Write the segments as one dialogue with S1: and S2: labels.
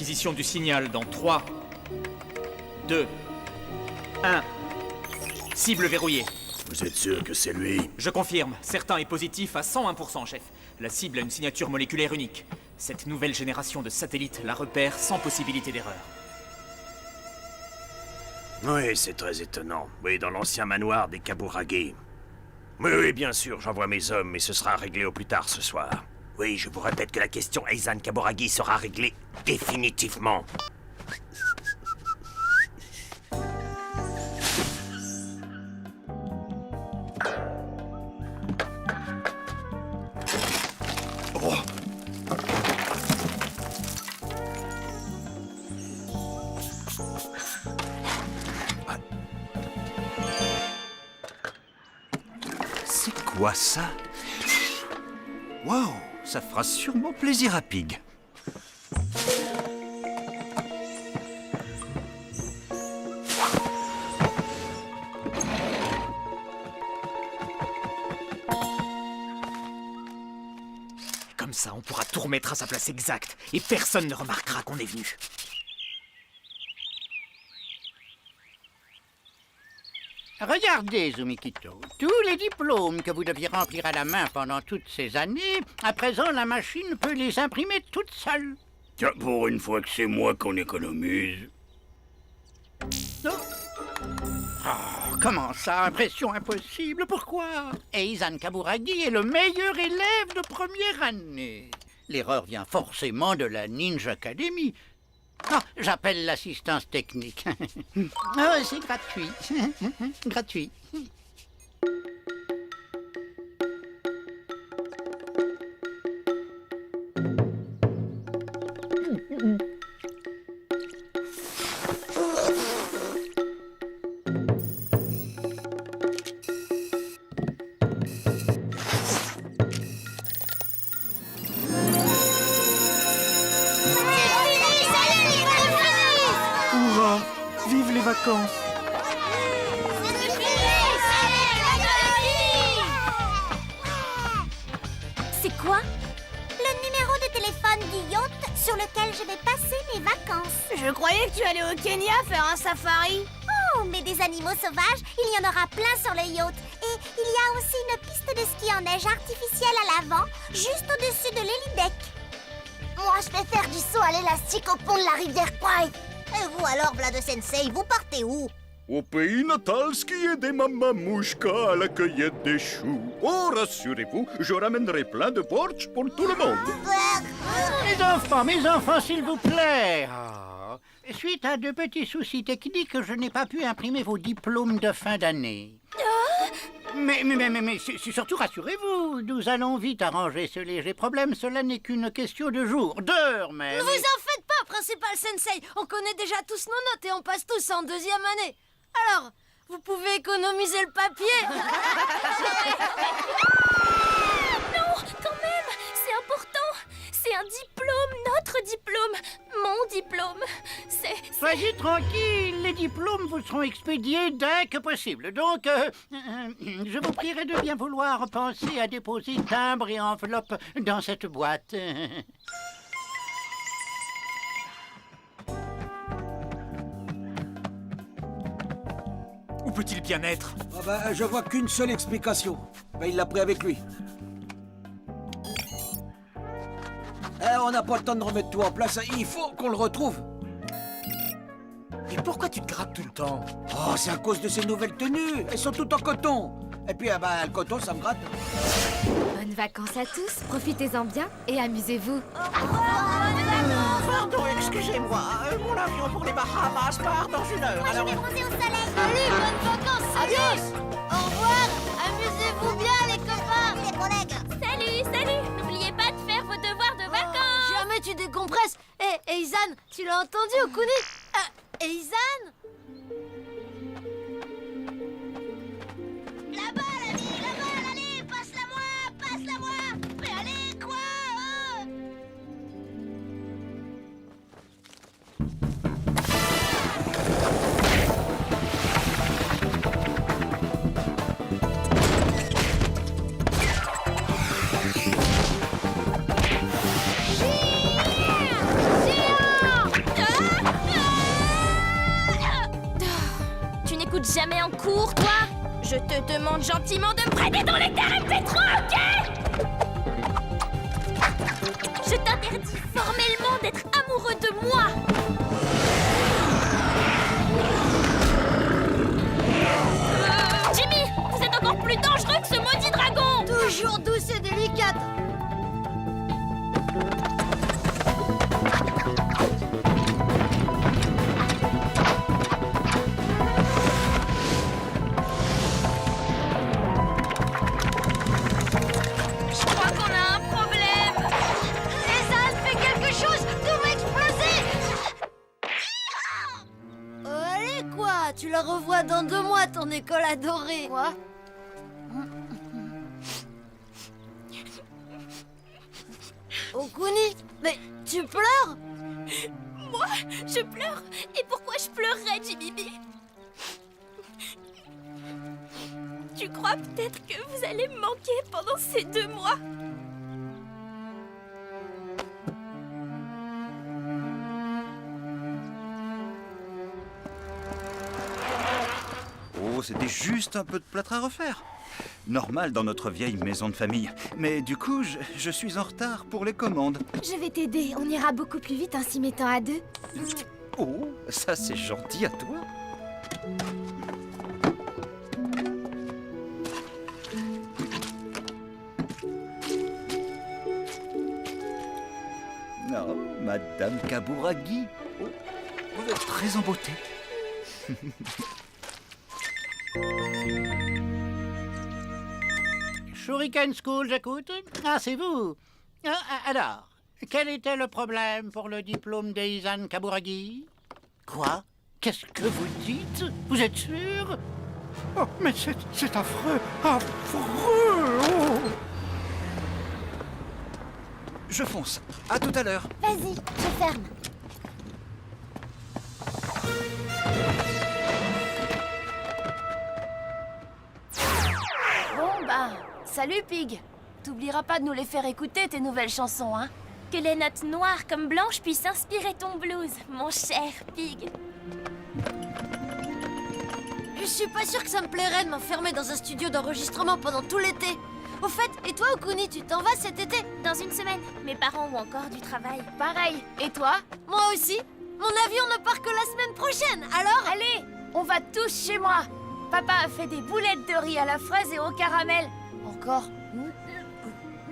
S1: l'acquisition du signal dans 3, 2, 1. Cible verrouillée.
S2: Vous êtes sûr que c'est lui?
S1: Je confirme, certain est positif à 101%, chef. La cible a une signature moléculaire unique. Cette nouvelle génération de satellites la repère sans possibilité d'erreur.
S2: Oui, c'est très étonnant. Oui, dans l'ancien manoir des Kaburagi. Oui, bien sûr, j'envoie mes hommes, mais ce sera réglé au plus tard ce soir. Oui, je vous répète que la question Eizan Kaburagi sera réglée définitivement. Oh. C'est quoi ça? Wow, ça fera sûrement plaisir à Pig.
S1: Comme ça, on pourra tout remettre à sa place exacte, et personne ne remarquera qu'on est venu.
S3: Regardez, Zumikito, tous les diplômes que vous deviez remplir à la main pendant toutes ces années, à présent, la machine peut les imprimer toute seule.
S4: Tiens, pour une fois que c'est moi qu'on économise.
S3: Oh. Oh, comment ça, impression impossible? Pourquoi? Eizan Kaburagi est le meilleur élève de première année. L'erreur vient forcément de la Ninja Academy. Ah, j'appelle l'assistance technique. Oh, c'est gratuit. Gratuit.
S1: Hurrah! Vive les vacances!
S5: C'est quoi? Le numéro de téléphone du yacht sur lequel je vais passer mes vacances.
S6: Je croyais que tu allais au Kenya faire un safari.
S5: Oh, mais des animaux sauvages, il y en aura plein sur le yacht. Et il y a aussi une piste de ski en neige artificielle à l'avant, juste au-dessus de l'hélideck. Moi, je vais faire du saut à l'élastique au pont de la rivière Kwai. Et vous alors, Vlad Sensei, vous partez où?
S7: Au pays natal, skier des mamamouchkas à la cueillette des choux. Oh, rassurez-vous, je ramènerai plein de porch pour tout le monde.
S3: Mes enfants, s'il vous plaît. Ah. Suite à de petits soucis techniques, je n'ai pas pu imprimer vos diplômes de fin d'année. Mais surtout, rassurez-vous, nous allons vite arranger ce léger problème. Cela n'est qu'une question de jours, d'heures même.
S6: Ne vous en faites pas, Principal Sensei. On connaît déjà tous nos notes et on passe tous en deuxième année. Alors, vous pouvez économiser le papier.
S5: Non, quand même, c'est important. C'est un diplôme, notre diplôme, mon diplôme.
S3: Soyez tranquille, les diplômes vous seront expédiés dès que possible. Donc, je vous prierai de bien vouloir penser à déposer timbre et enveloppe dans cette boîte.
S1: Où peut-il bien être?
S8: Ah bah, je vois qu'une seule explication. Bah, il l'a pris avec lui. On n'a pas le temps de remettre tout en place. Il faut qu'on le retrouve.
S1: Mais pourquoi tu te grattes tout le temps?
S8: Oh, c'est à cause de ces nouvelles tenues. Elles sont toutes en coton. Et puis, le coton, ça me gratte.
S9: Bonnes vacances à tous, profitez-en bien et amusez-vous.
S3: Pardon, excusez-moi. Mon avion pour les Bahamas part dans 1 heure.
S5: Moi, je vais bronzer au soleil.
S6: Allez, bonnes vacances.
S3: Adios.
S6: Au revoir. Amusez-vous bien, les copains.
S5: Les collègues.
S9: Salut, n'oubliez pas de faire vos devoirs de vacances.
S6: Jamais tu décompresses. Hé, Eizan, tu l'as entendu, Okuni? Eizan?
S5: Là-bas, l'ami, là-bas, allez, passe-la-moi. Mais allez, quoi? m'écoutes jamais en cours, toi? Je te demande gentiment de me prêter dans les terrains MP3, ok? Je t'interdis formellement d'être amoureux de moi! Jimmy, vous êtes encore plus dangereux que ce maudit dragon!
S6: Toujours douce et délicate.
S5: Je crois qu'on a un problème!
S6: Ethan, fais quelque chose! Tout va exploser! Allez, quoi? Tu la revois dans 2 mois, ton école adorée. Quoi? Okuni, mais tu pleures?
S5: Moi, je pleure? Et pourquoi je pleurerais, Jimmy B? Tu crois peut-être que vous allez me manquer pendant ces 2 mois?
S7: Oh, c'était juste un peu de plâtre à refaire. Normal dans notre vieille maison de famille. Mais du coup, je suis en retard pour les commandes.
S9: Je vais t'aider, on ira beaucoup plus vite en s'y mettant à 2.
S7: Oh, ça c'est gentil à toi. Non, Madame Kaburagi. Oh, vous êtes très en beauté.
S3: Shuriken School, j'écoute. Ah, c'est vous. Alors, quel était le problème pour le diplôme d'Eizan Kaburagi? Quoi? Qu'est-ce que vous dites? Vous êtes sûr? Oh, mais c'est affreux! Affreux! Oh.
S7: Je fonce. À tout à l'heure.
S5: Vas-y, je ferme.
S6: Bon, bah, salut, Pig. T'oublieras pas de nous les faire écouter, tes nouvelles chansons, hein?
S5: Que les notes noires comme blanches puissent inspirer ton blues, mon cher Pig.
S6: Je suis pas sûre que ça me plairait de m'enfermer dans un studio d'enregistrement pendant tout l'été. Au fait, et toi, Okuni, tu t'en vas cet été?
S5: Dans une semaine, mes parents ont encore du travail.
S6: Pareil. Et toi? Moi aussi. Mon avion ne part que la semaine prochaine, alors?
S10: Allez, on va tous chez moi. Papa a fait des boulettes de riz à la fraise et au caramel.
S6: Encore?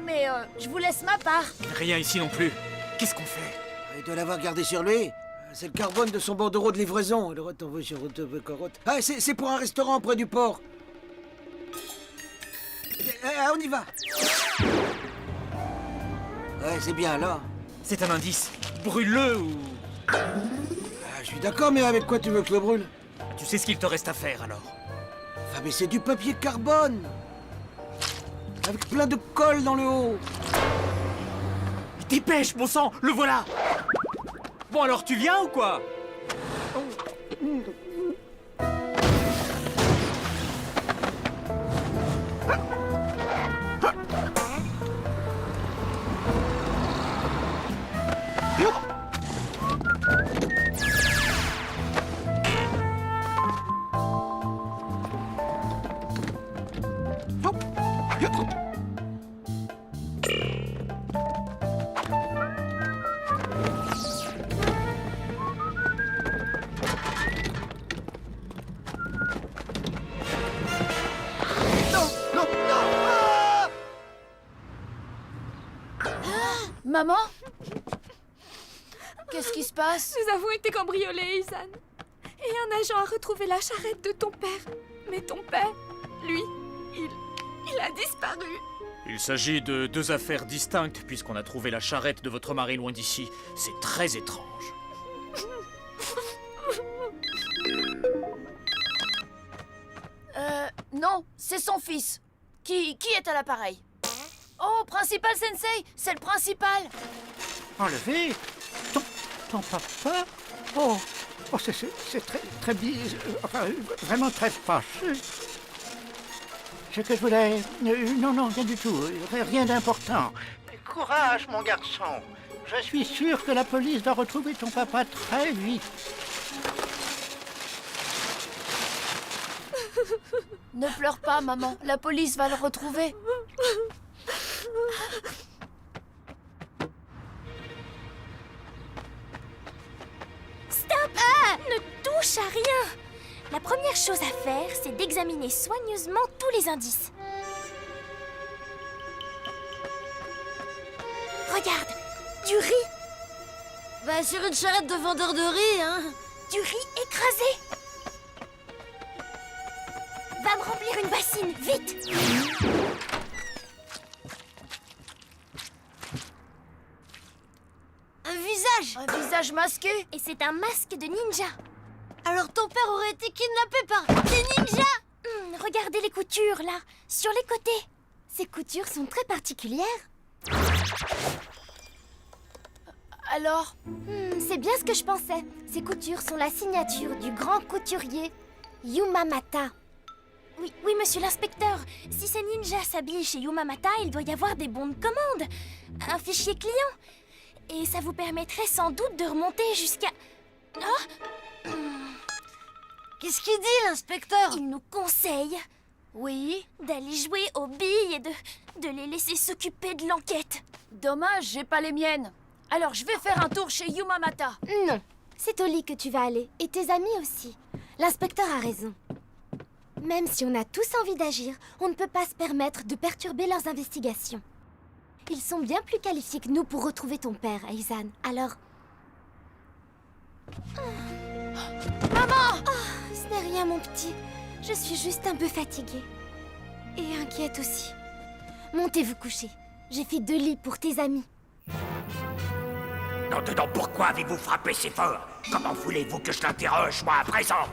S10: Mais je vous laisse ma part.
S1: Rien ici non plus. Qu'est-ce qu'on fait?
S8: Il doit l'avoir gardé sur lui. C'est le carbone de son bordereau de livraison. Le retour sur Corotte. Ah, c'est pour un restaurant près du port. On y va. Ouais, c'est bien là.
S1: C'est un indice. Brûle-le ou...
S8: Ah, je suis d'accord, mais avec quoi tu veux que je le brûle?
S1: Tu sais ce qu'il te reste à faire alors?
S8: Ah, mais c'est du papier carbone. Avec plein de colle dans le haut.
S1: Dépêche, bon sang, le voilà! Bon alors tu viens ou quoi?
S10: Maman? Qu'est-ce qui se passe?
S9: Nous avons été cambriolés, Ethan. Et un agent a retrouvé la charrette de ton père. Mais ton père, lui, il a disparu.
S1: Il s'agit de 2 affaires distinctes puisqu'on a trouvé la charrette de votre mari loin d'ici. C'est très étrange.
S10: Non, c'est son fils. Qui est à l'appareil? Oh, Principal Sensei, c'est le principal.
S3: Enlevé? Ton papa? Oh, c'est très enfin, vraiment très fâcheux. Ce que je voulais... Non, rien du tout. Rien d'important. Courage, mon garçon. Je suis sûr que la police doit retrouver ton papa très vite.
S10: Ne pleure pas, maman. La police va le retrouver.
S5: Stop! Ne touche à rien! La première chose à faire, c'est d'examiner soigneusement tous les indices. Regarde, du riz,
S6: Bah, sur une charrette de vendeur de riz, hein.
S5: du riz écrasé. Va me remplir une bassine, vite!
S6: Un visage.
S10: Un visage masqué.
S5: Et c'est un masque de ninja.
S6: Alors ton père aurait été kidnappé par des ninjas.
S5: Regardez les coutures, là, sur les côtés. Ces coutures sont très particulières.
S10: Alors,
S5: C'est bien ce que je pensais. Ces coutures sont la signature du grand couturier Yumamata. Oui, monsieur l'inspecteur. Si ces ninjas s'habillent chez Yumamata, il doit y avoir des bons de commande. Un fichier client. Et ça vous permettrait sans doute de remonter jusqu'à... Oh,
S6: Qu'est-ce qu'il dit, l'inspecteur?
S5: il nous conseille
S10: oui.
S5: d'aller jouer aux billes et de les laisser s'occuper de l'enquête.
S10: Dommage, j'ai pas les miennes. Alors, je vais faire un tour chez Yumamata.
S5: Non, c'est au lit que tu vas aller. Et tes amis aussi. L'inspecteur a raison. Même si on a tous envie d'agir, on ne peut pas se permettre de perturber leurs investigations. Ils sont bien plus qualifiés que nous pour retrouver ton père, Aizan. Alors... Maman! Ce n'est rien, mon petit. Je suis juste un peu fatiguée. Et inquiète aussi. Montez vous coucher. J'ai fait 2 lits pour tes amis.
S2: Non, dedans, pourquoi avez-vous frappé si fort? Comment voulez-vous que je l'interroge, moi, à présent?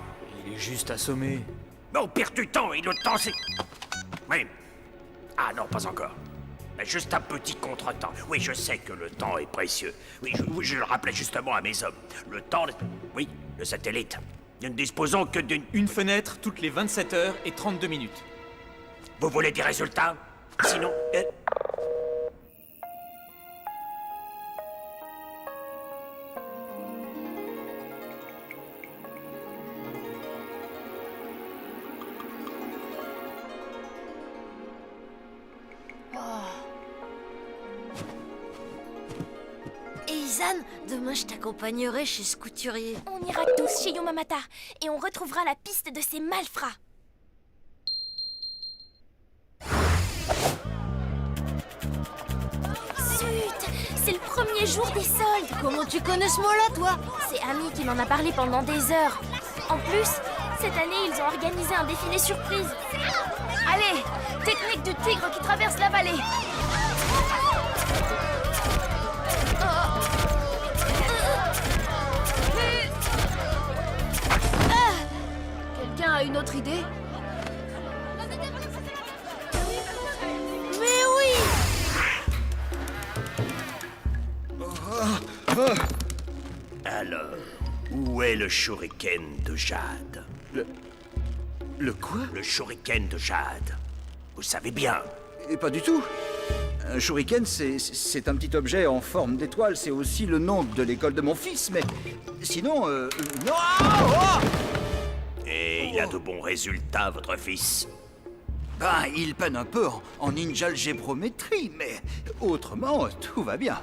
S1: Il est juste assommé.
S2: Mais on perd du temps et le temps, c'est... Oui. Ah non, pas encore. Mais juste un petit contretemps. Oui, je sais que le temps est précieux. Oui, je le rappelais justement à mes hommes. Le temps... Oui, le satellite. Nous ne disposons que d'une...
S1: Une fenêtre toutes les 27 heures et 32 minutes.
S2: Vous voulez des résultats? Sinon...
S6: Aizan, demain je t'accompagnerai chez ce couturier.
S5: On ira tous chez Yumamata et on retrouvera la piste de ces malfrats. Zut! C'est le premier jour des soldes.
S6: Comment tu connais ce mot-là, toi?
S5: C'est Ami qui m'en a parlé pendant des heures. En plus, cette année, ils ont organisé un défilé surprise.
S10: Allez, technique du tigre qui traverse la vallée. Quelqu'un a une autre idée?
S6: Mais oui!
S2: Alors, où est le shuriken de Jade?
S7: Le quoi?
S2: Le shuriken de Jade. Vous savez bien.
S7: Et pas du tout. Un shuriken, c'est un petit objet en forme d'étoile. C'est aussi le nom de l'école de mon fils, mais... Sinon, non! Oh!
S2: Et il a de bons résultats, votre fils.
S7: Ben, il peine un peu en ninja algébrométrie, mais autrement, tout va bien.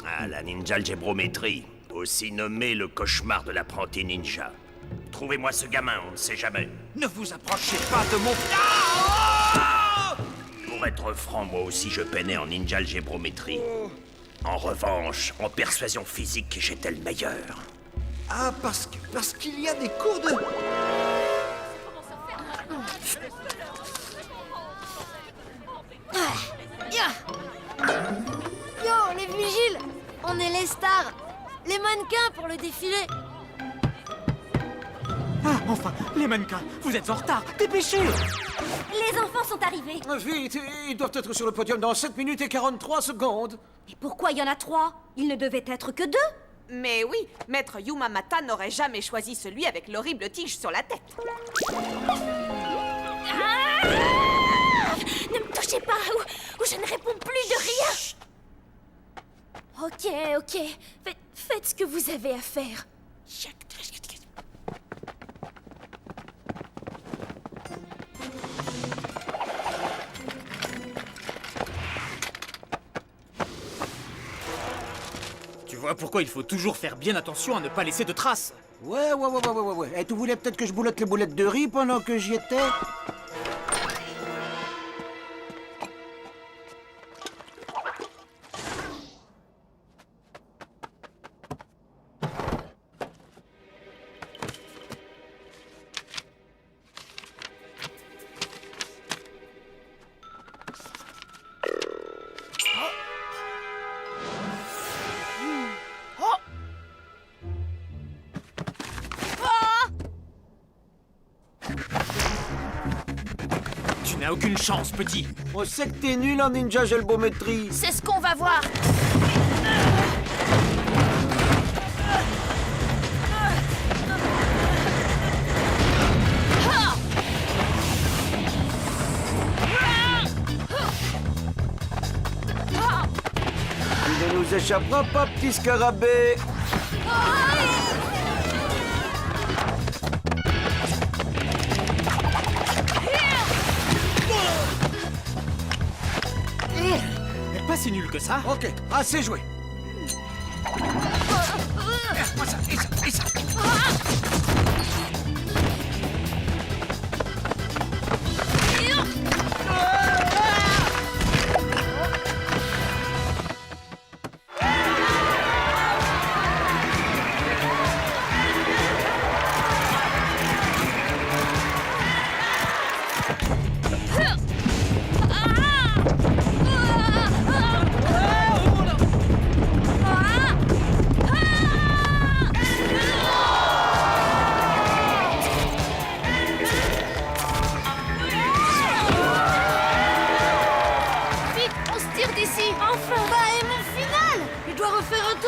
S2: Ah, la ninja algébrométrie, aussi nommée le cauchemar de l'apprenti ninja. Trouvez-moi ce gamin, on ne sait jamais.
S7: Ne vous approchez pas de mon...
S2: Pour être franc, moi aussi je peinais en ninja algébrométrie. En revanche, en persuasion physique, j'étais le meilleur.
S7: Ah, parce qu'il y a des cours de...
S6: Yo, les vigiles! On est les stars! Les mannequins pour le défilé!
S1: Ah, enfin, les mannequins, vous êtes en retard, dépêchez!
S5: Les enfants sont arrivés.
S8: Vite, ils doivent être sur le podium dans 7 minutes et 43 secondes.
S5: Et pourquoi il y en a 3? Il ne devait être que 2.
S11: Mais oui, Maître Yumamata n'aurait jamais choisi celui avec l'horrible tige sur la tête.
S5: Ne me touchez pas ou je ne réponds plus de rien. Ok. Faites ce que vous avez à faire.
S1: Tu vois pourquoi il faut toujours faire bien attention à ne pas laisser de traces.
S8: Ouais. Et tu voulais peut-être que je boulotte les boulettes de riz pendant que j'y étais?
S1: Tu n'as aucune chance, petit.
S8: On sait que t'es nul en ninja gelbométrie.
S10: C'est ce qu'on va voir.
S8: Il ne nous échappera pas, petit scarabée.
S1: Pas si nul que ça.
S8: Ok, assez joué.
S3: Moi ça, et ça.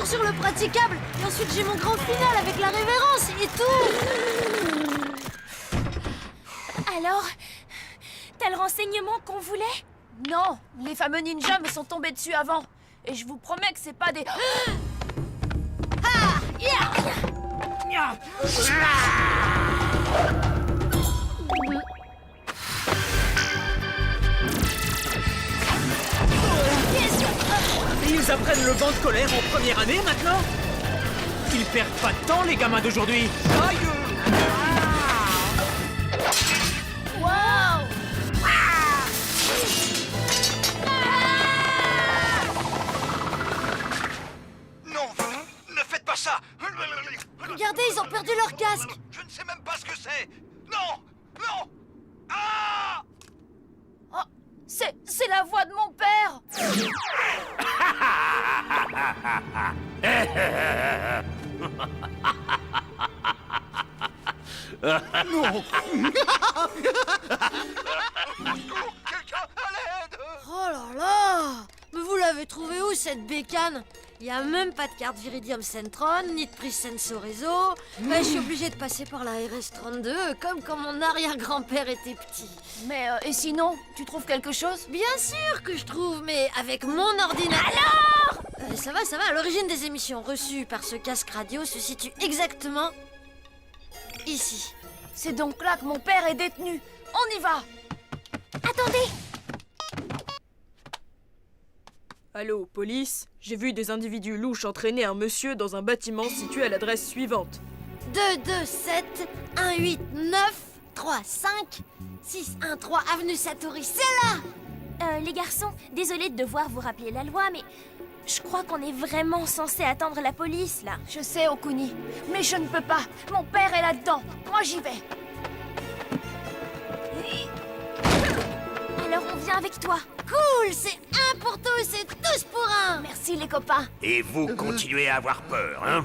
S6: Sur le praticable, et ensuite j'ai mon grand final avec la révérence et tout.
S10: Alors, t'as le renseignement qu'on voulait? Non, les fameux ninjas me sont tombés dessus avant. Et je vous promets que c'est pas des...
S1: Ils apprennent le vent de colère en première année maintenant? Ils perdent pas de temps, les gamins d'aujourd'hui. Aïe!
S10: Wow!
S3: Non, ne faites pas ça.
S6: Regardez, ils ont perdu leur casque.
S3: Je ne sais même pas ce que c'est. Non. Ah!
S10: Oh, c'est la voix de mon père.
S3: Non.
S6: Oh là là! Mais vous l'avez trouvé où cette bécane? Il y a même pas de carte Viridium Centron, ni de prise Senso Réseau. Ben, je suis obligée de passer par la RS32, comme quand mon arrière-grand-père était petit.
S10: Mais et sinon, tu trouves quelque chose?
S6: Bien sûr que je trouve, mais avec mon ordinateur...
S10: Alors
S6: ça va, l'origine des émissions reçues par ce casque radio se situe exactement... ici.
S10: C'est donc là que mon père est détenu. On y va.
S5: Attendez!
S12: Allô, police? J'ai vu des individus louches entraîner un monsieur dans un bâtiment situé à l'adresse suivante.
S6: 227 189 35 613 avenue Satori, c'est là!
S5: Les garçons, désolé de devoir vous rappeler la loi, mais je crois qu'on est vraiment censé attendre la police, là.
S10: Je sais, Okuni, mais je ne peux pas. Mon père est là-dedans. Moi, j'y vais.
S5: Alors on vient avec toi.
S6: Cool, c'est un pour tous et tous pour un.
S10: Merci, les copains.
S2: Et vous continuez à avoir peur, hein?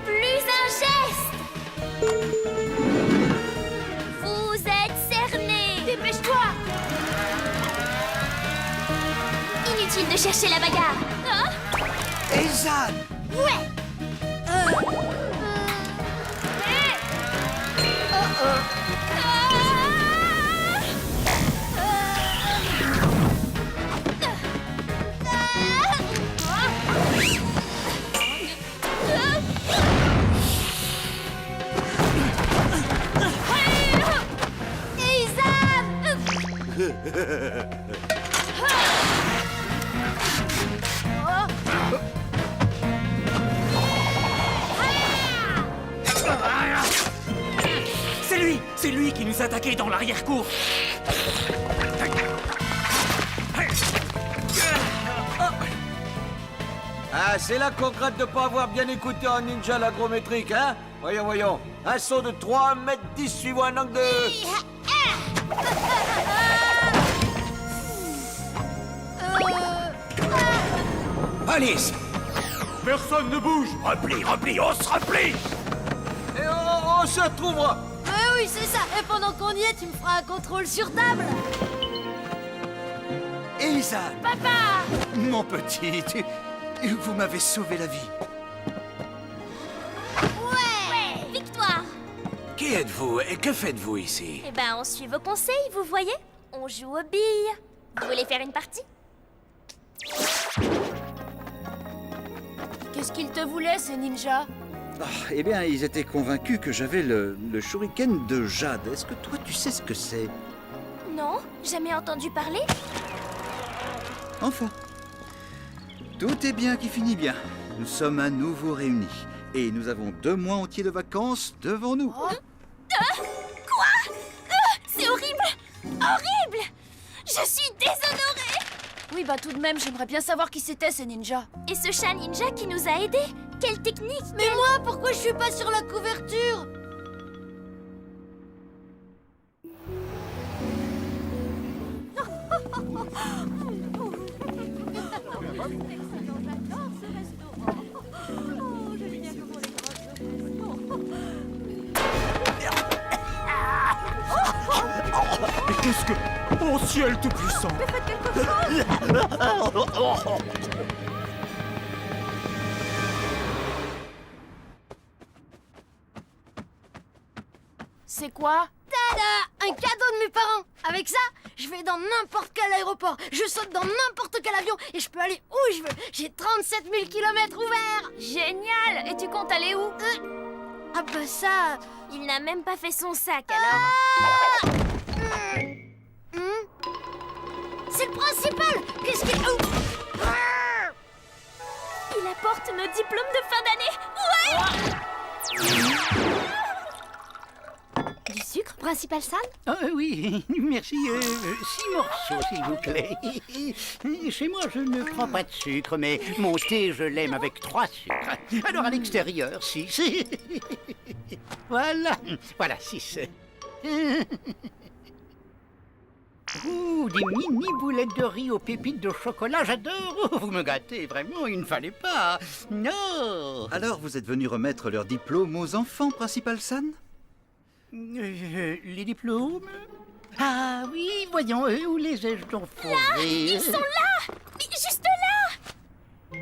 S5: Plus un geste! Vous êtes cernés!
S10: Dépêche-toi!
S5: Inutile de chercher la bagarre! Hein?
S3: Ezan!
S5: Ouais!
S1: C'est lui qui nous a attaqués dans l'arrière-cour.
S8: Ah, c'est là qu'on regrette de pas avoir bien écouté un ninja l'agrométrique, hein? Voyons, voyons. Un saut de 3 mètres 10 suivant un angle de...
S2: Alice!
S1: Personne ne bouge.
S2: Replie, on se replie!
S8: Et on se retrouvera!
S6: Oui, c'est ça. Et pendant qu'on y est, tu me feras un contrôle sur table.
S7: Eisan,
S10: Papa!
S7: mon petit, vous m'avez sauvé la vie.
S5: Ouais, victoire.
S2: Qui êtes-vous et que faites-vous ici?
S5: Eh ben, on suit vos conseils, vous voyez. On joue aux billes. Vous voulez faire une partie?
S10: Qu'est-ce qu'ils te voulaient, ces ninjas?
S7: Eh bien, ils étaient convaincus que j'avais le shuriken de Jade. Est-ce que toi, tu sais ce que c'est?
S5: Non, jamais entendu parler.
S7: Enfin. Tout est bien qui finit bien. Nous sommes à nouveau réunis. Et nous avons 2 mois entiers de vacances devant nous.
S5: Quoi? C'est horrible! Horrible! Je suis déshonorée!
S10: Oui, bah tout de même, j'aimerais bien savoir qui c'était, ces ninjas.
S5: Et ce chat ninja qui nous a aidés? Quelle technique!
S6: Mais moi, pourquoi je suis pas sur la couverture?
S1: Mais qu'est-ce que... Oh ciel tout-puissant!
S10: C'est quoi?
S6: Tada! Un cadeau de mes parents! Avec ça, je vais dans n'importe quel aéroport, je saute dans n'importe quel avion et je peux aller où je veux. J'ai 37 000 kilomètres ouverts!
S10: Génial! Et tu comptes aller où?
S6: Ah bah ça...
S5: Il n'a même pas fait son sac, alors.
S6: C'est le principal! Qu'est-ce qu'il... Oh.
S5: Il apporte nos diplômes de fin d'année. Ouais! Du sucre, principal San?
S3: Oui, merci. 6 morceaux, s'il vous plaît. Chez moi, je ne prends pas de sucre, mais mon thé, je l'aime avec 3 sucres. Alors, à l'extérieur, 6. Voilà, 6. Ouh, des mini boulettes de riz aux pépites de chocolat, j'adore. Oh, vous me gâtez, vraiment, il ne fallait pas. Non.
S7: Alors, vous êtes venu remettre leur diplôme aux enfants, Principal San?
S3: Les diplômes? Ah oui, voyons, où les ai-je donc posés?
S5: Là, ils sont là! Mais juste là!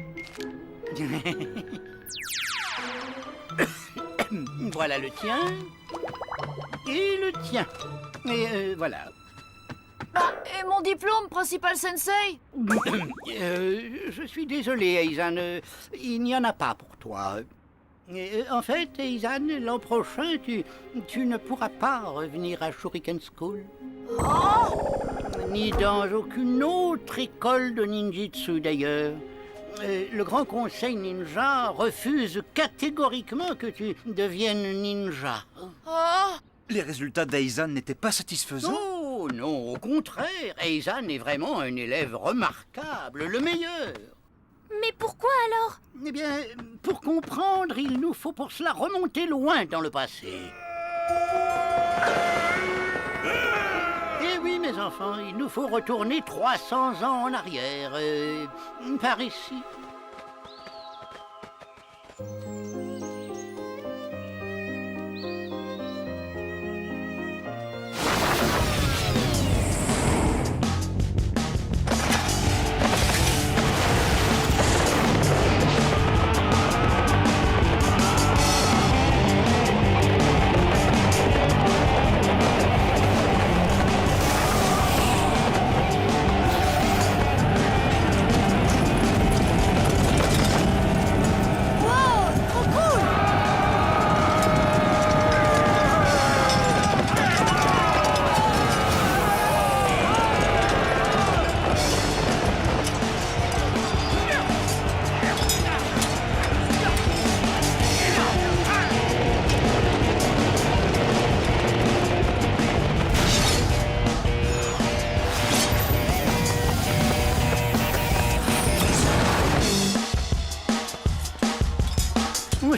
S3: Voilà le tien. Et le tien. Et voilà.
S10: Bah, et mon diplôme, principal sensei?
S3: Je suis désolé, Eisan, il n'y en a pas pour toi. En fait, Eisan, l'an prochain, tu ne pourras pas revenir à Shuriken School.
S10: Oh!
S3: Ni dans aucune autre école de ninjitsu, d'ailleurs. Le Grand Conseil Ninja refuse catégoriquement que tu deviennes ninja.
S10: Oh!
S7: Les résultats d'Eisan n'étaient pas satisfaisants?
S3: Oh non, au contraire, Eisan est vraiment un élève remarquable, le meilleur.
S5: Mais pourquoi alors?
S3: Eh bien, pour comprendre, il nous faut pour cela remonter loin dans le passé. Eh oui, mes enfants, il nous faut retourner 300 ans en arrière, par ici.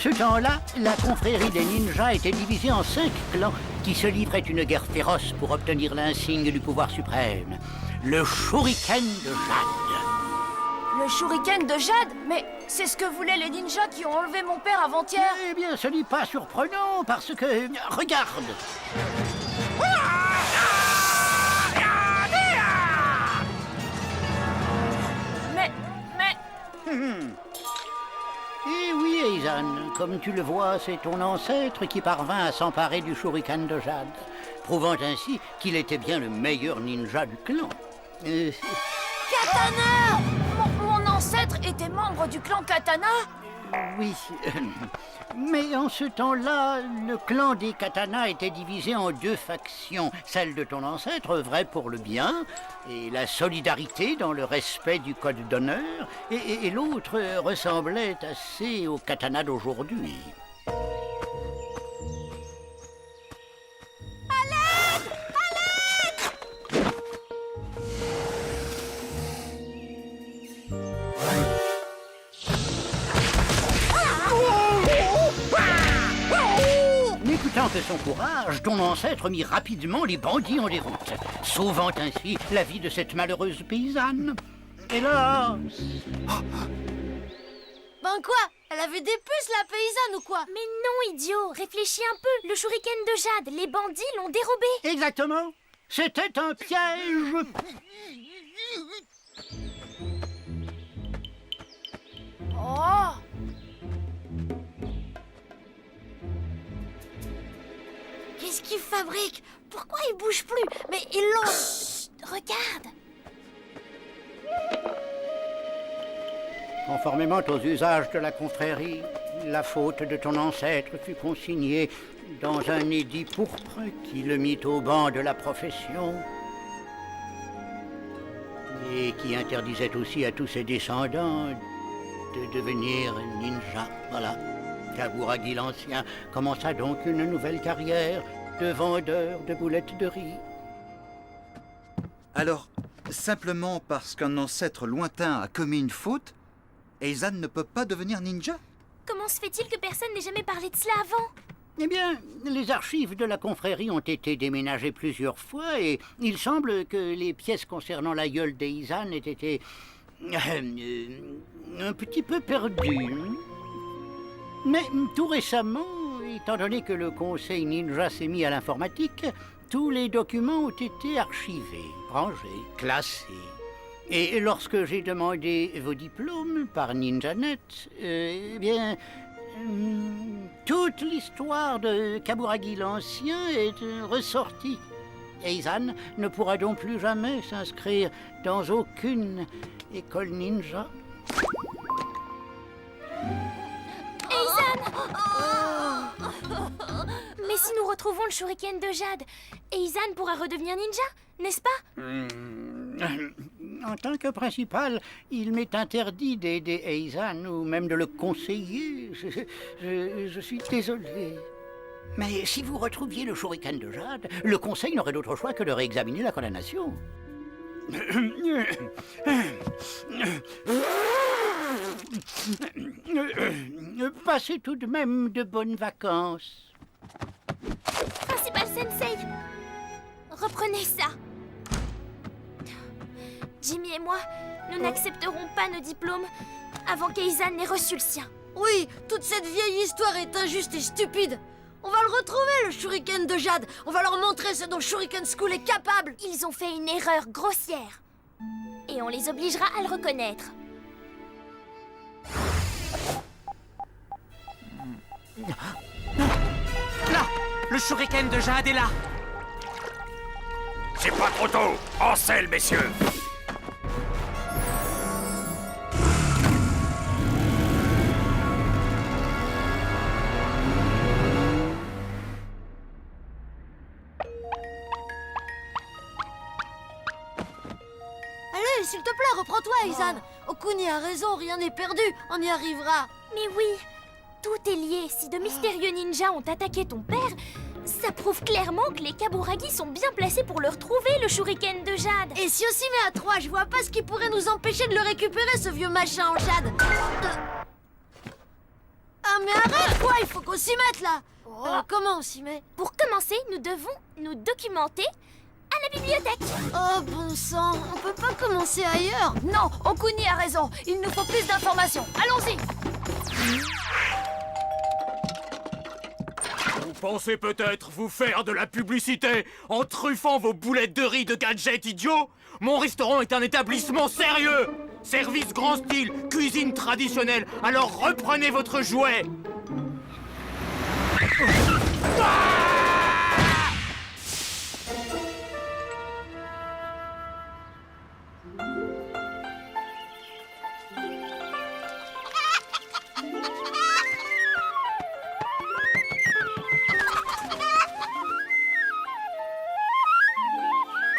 S3: ce temps-là, la confrérie des ninjas était divisée en 5 clans qui se livraient une guerre féroce pour obtenir l'insigne du pouvoir suprême, le Shuriken de Jade.
S10: Le shuriken de Jade? Mais c'est ce que voulaient les ninjas qui ont enlevé mon père avant-hier.
S3: Eh bien, ce n'est pas surprenant parce que... Regarde! Eh oui, Eizan, comme tu le vois, c'est ton ancêtre qui parvint à s'emparer du Shuriken de Jade, prouvant ainsi qu'il était bien le meilleur ninja du clan.
S10: Katana! Mon ancêtre était membre du clan Katana?
S3: Oui, mais en ce temps-là, le clan des Katana était divisé en 2 factions. Celle de ton ancêtre œuvrait pour le bien et la solidarité dans le respect du code d'honneur, et l'autre ressemblait assez au Katana d'aujourd'hui. N'écoutant que son courage, ton ancêtre mit rapidement les bandits en déroute, sauvant ainsi la vie de cette malheureuse paysanne. Hélas!
S6: Ben quoi? Elle avait des puces, la paysanne, ou quoi?
S5: Mais non, idiot, réfléchis un peu. Le shuriken de Jade, les bandits l'ont dérobé.
S3: Exactement. C'était un piège.
S10: Oh!
S6: Qu'est-ce qu'ils fabriquent? Pourquoi ils bougent plus? Mais ils l'ont...
S5: Chut, regarde.
S3: Conformément aux usages de la confrérie, la faute de ton ancêtre fut consignée dans un édit pourpre qui le mit au banc de la profession et qui interdisait aussi à tous ses descendants de devenir ninja. Voilà. Kaburagi l'Ancien commença donc une nouvelle carrière de vendeur de boulettes de riz.
S7: Alors, simplement parce qu'un ancêtre lointain a commis une faute, Eizan ne peut pas devenir ninja?
S5: Comment se fait-il que personne n'ait jamais parlé de cela avant?
S3: Eh bien, les archives de la confrérie ont été déménagées plusieurs fois et il semble que les pièces concernant la gueule d'Eizan aient été un petit peu perdues. Mais tout récemment, étant donné que le conseil ninja s'est mis à l'informatique, tous les documents ont été archivés, rangés, classés. Et lorsque j'ai demandé vos diplômes par NinjaNet, eh bien, toute l'histoire de Kaburagi l'Ancien est ressortie. Eizan ne pourra donc plus jamais s'inscrire dans aucune école ninja.
S5: Mais si nous retrouvons le shuriken de Jade, Eizan pourra redevenir ninja, n'est-ce pas?
S3: En tant que principal, il m'est interdit d'aider Eizan ou même de le conseiller. Je suis désolé. Mais si vous retrouviez le shuriken de Jade, le conseil n'aurait d'autre choix que de réexaminer la condamnation. Passez tout de même de bonnes vacances.
S5: Principal Sensei, reprenez ça. Jimmy et moi, nous n'accepterons pas nos diplômes avant qu'Eizan n'ait reçu le sien.
S6: Oui, toute cette vieille histoire est injuste et stupide. On va le retrouver, le shuriken de Jade. On va leur montrer ce dont Shuriken School est capable.
S5: Ils ont fait une erreur grossière. Et on les obligera à le reconnaître.
S1: Là! Le shuriken de Jade est là!
S2: C'est pas trop tôt! En selle, messieurs!
S6: Allez, s'il te plaît, reprends-toi, Eizan. Okuni a raison, rien n'est perdu. On y arrivera.
S5: Mais oui, tout est lié. Si de mystérieux ninjas ont attaqué ton père, ça prouve clairement que les Kaburagi sont bien placés pour le retrouver, le shuriken de Jade.
S6: Et si on s'y met à 3, je vois pas ce qui pourrait nous empêcher de le récupérer, ce vieux machin en jade. Ah, mais arrête, quoi! Il faut qu'on s'y mette, là! Comment on s'y met?
S5: Pour commencer, nous devons nous documenter à la bibliothèque.
S6: Oh, bon sang! On peut pas commencer ailleurs!
S10: Non, Okuni a raison. Il nous faut plus d'informations. Allons-y.
S1: Vous pensez peut-être vous faire de la publicité en truffant vos boulettes de riz de gadgets idiots? Mon restaurant est un établissement sérieux! Service grand style, cuisine traditionnelle, alors reprenez votre jouet!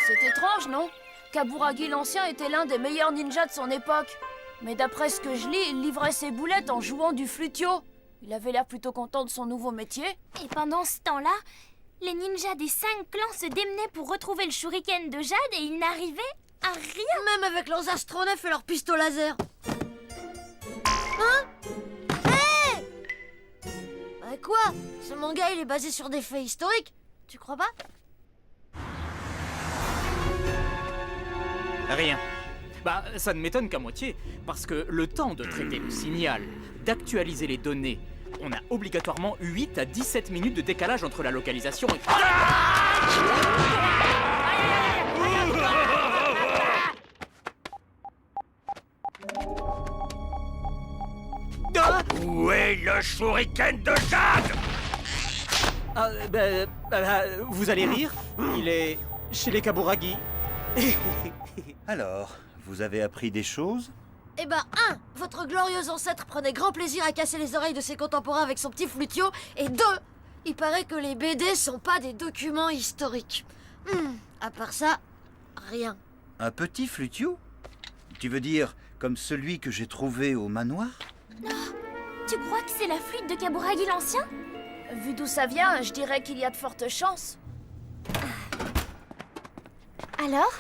S10: C'est étrange, non? Kaburagi l'Ancien était l'un des meilleurs ninjas de son époque. Mais d'après ce que je lis, il livrait ses boulettes en jouant du flutio. Il avait l'air plutôt content de son nouveau métier.
S5: Et pendant ce temps-là, les ninjas des 5 clans se démenaient pour retrouver le shuriken de Jade et ils n'arrivaient à rien.
S6: Même avec leurs astronefs et leurs pistons laser. Hein? Hé! Bah quoi? Ce manga, il est basé sur des faits historiques. Tu crois pas?
S1: Rien. Bah, ça ne m'étonne qu'à moitié, parce que le temps de traiter le signal, d'actualiser les données, on a obligatoirement 8 à 17 minutes de décalage entre la localisation et...
S2: Où est le shuriken de Jade?
S1: Vous allez rire? Il est chez les Kaburagi.
S7: Alors, vous avez appris des choses?
S6: Eh ben, 1. Votre glorieux ancêtre prenait grand plaisir à casser les oreilles de ses contemporains avec son petit flutio. Et 2. Il paraît que les BD sont pas des documents historiques. À part ça, rien.
S7: Un petit flutio? Tu veux dire comme celui que j'ai trouvé au manoir?
S5: Tu crois que c'est la flûte de Kaburagi l'Ancien?
S10: Vu d'où ça vient, je dirais qu'il y a de fortes chances.
S5: Alors?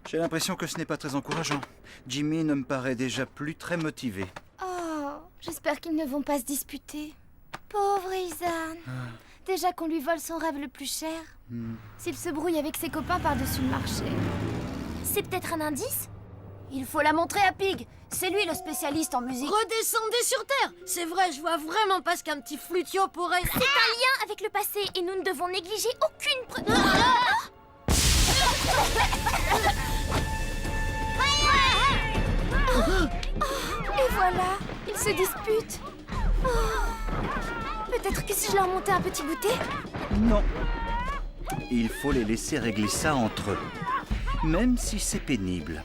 S7: J'ai l'impression que ce n'est pas très encourageant. Jimmy ne me paraît déjà plus très motivé.
S9: Oh, j'espère qu'ils ne vont pas se disputer. Pauvre Izan. Déjà qu'on lui vole son rêve le plus cher. S'il se brouille avec ses copains par-dessus le marché.
S5: C'est peut-être un indice?
S10: Il faut la montrer à Pig. C'est lui le spécialiste en musique.
S6: Redescendez sur Terre. C'est vrai, je vois vraiment pas ce qu'un petit flutio pourrait...
S5: C'est un lien avec le passé et nous ne devons négliger aucune preuve.
S9: Et voilà, ils se disputent. Peut-être que si je leur montais un petit goûter?
S7: Non. Il faut les laisser régler ça entre eux. Même si c'est pénible.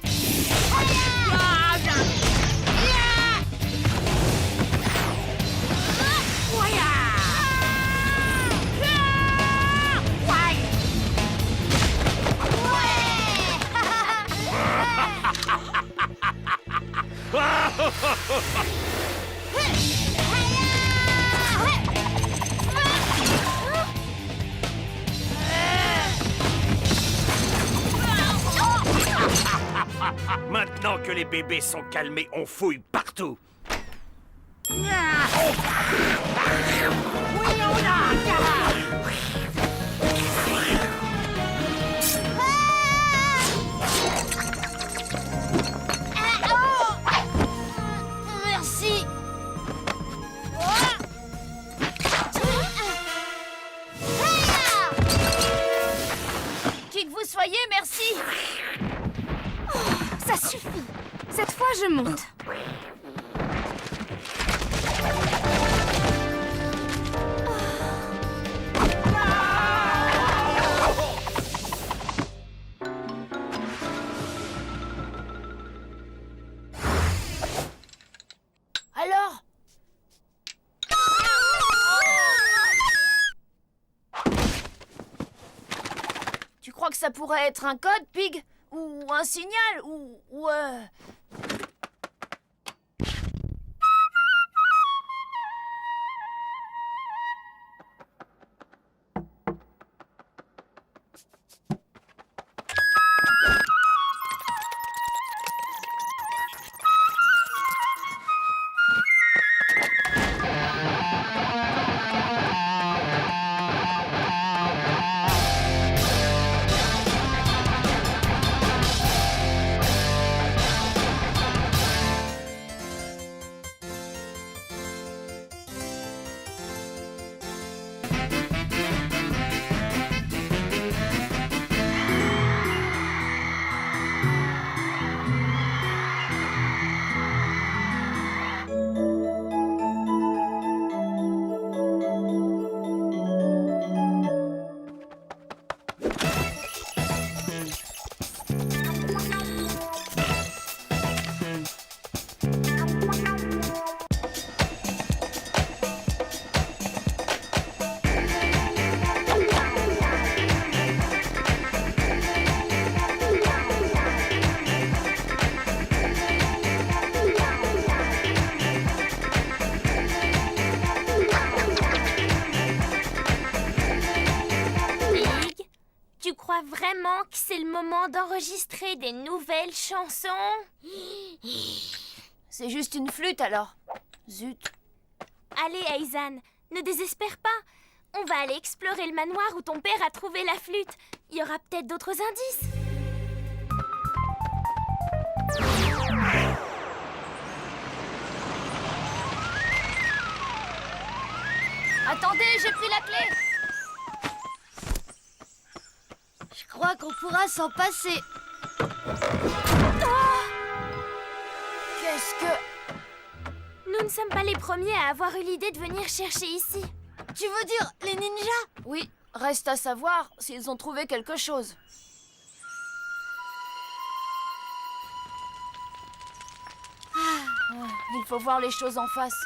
S2: Maintenant que les bébés sont calmés, on fouille partout.
S6: Merci.
S10: Qui que vous soyez, merci.
S9: Ça suffit. Cette fois, je monte.
S10: Alors? Tu crois que ça pourrait être un code, Pig? Ou un signal? Ou
S5: Tu crois vraiment que c'est le moment d'enregistrer des nouvelles chansons?
S10: C'est juste une flûte alors. Zut.
S5: Allez, Aizan, ne désespère pas. On va aller explorer le manoir où ton père a trouvé la flûte. Il y aura peut-être d'autres indices.
S10: Attendez, j'ai pris la clé.
S6: Je crois qu'on pourra s'en passer.
S10: Qu'est-ce que...
S5: Nous ne sommes pas les premiers à avoir eu l'idée de venir chercher ici.
S6: Tu veux dire les ninjas?
S10: Oui, reste à savoir s'ils ont trouvé quelque chose. Il faut voir les choses en face.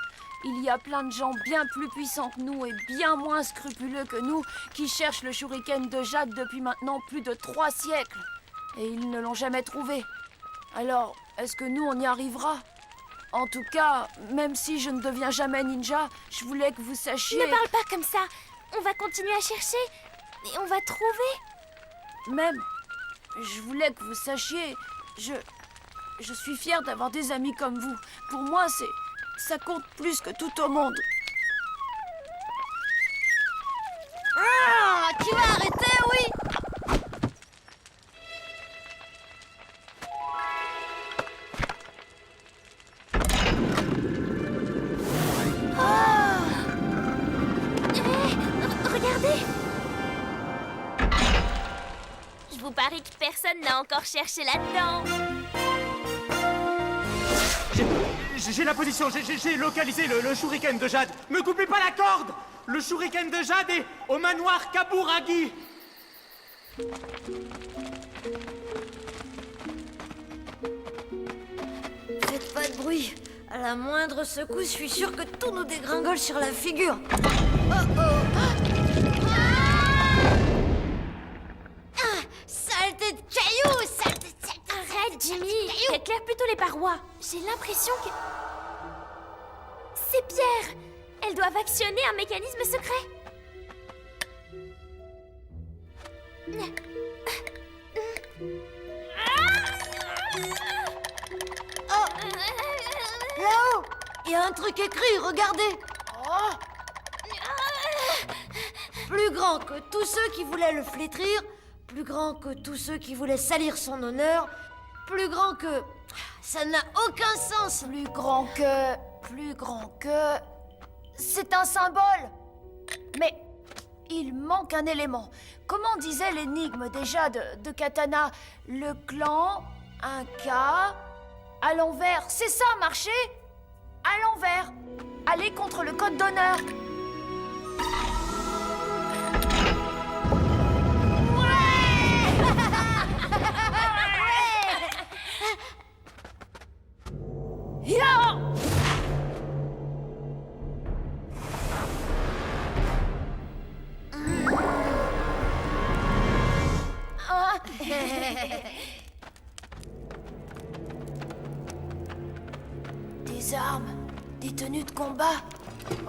S10: Il y a plein de gens bien plus puissants que nous et bien moins scrupuleux que nous qui cherchent le shuriken de jade depuis maintenant plus de 3 siècles. Et ils ne l'ont jamais trouvé. Alors, est-ce que nous, on y arrivera? En tout cas, même si je ne deviens jamais ninja, je voulais que vous sachiez...
S5: Ne parle pas comme ça. On va continuer à chercher et on va trouver.
S10: Même, je voulais que vous sachiez, je suis fière d'avoir des amis comme vous. Pour moi, ça compte plus que tout au monde.
S6: Ah, tu vas arrêter, oui?
S5: Regardez! Je vous parie que personne n'a encore cherché là-dedans.
S1: J'ai la position, j'ai localisé le shuriken de jade. Me coupez pas la corde! Le shuriken de jade est au manoir Kaburagi.
S6: Faites pas de bruit. À la moindre secousse, je suis sûre que tout nous dégringole sur la figure. Oh oh! Ah, saleté de cailloux! Saleté de
S5: Arrête, Jimmy! Éclaire plutôt les parois. J'ai l'impression que... C'est Pierre! Elles doivent actionner un mécanisme secret.
S6: Oh! Là-haut! Il y a un truc écrit, regardez! Oh! Plus grand que tous ceux qui voulaient le flétrir, plus grand que tous ceux qui voulaient salir son honneur, plus grand que... Ça n'a aucun sens!
S10: Plus grand que... C'est un symbole. Mais il manque un élément. Comment disait l'énigme déjà de Katana? Le clan, un K, à l'envers. C'est ça, marcher? À l'envers. Aller contre le code d'honneur. Ya! Des armes, des tenues de combat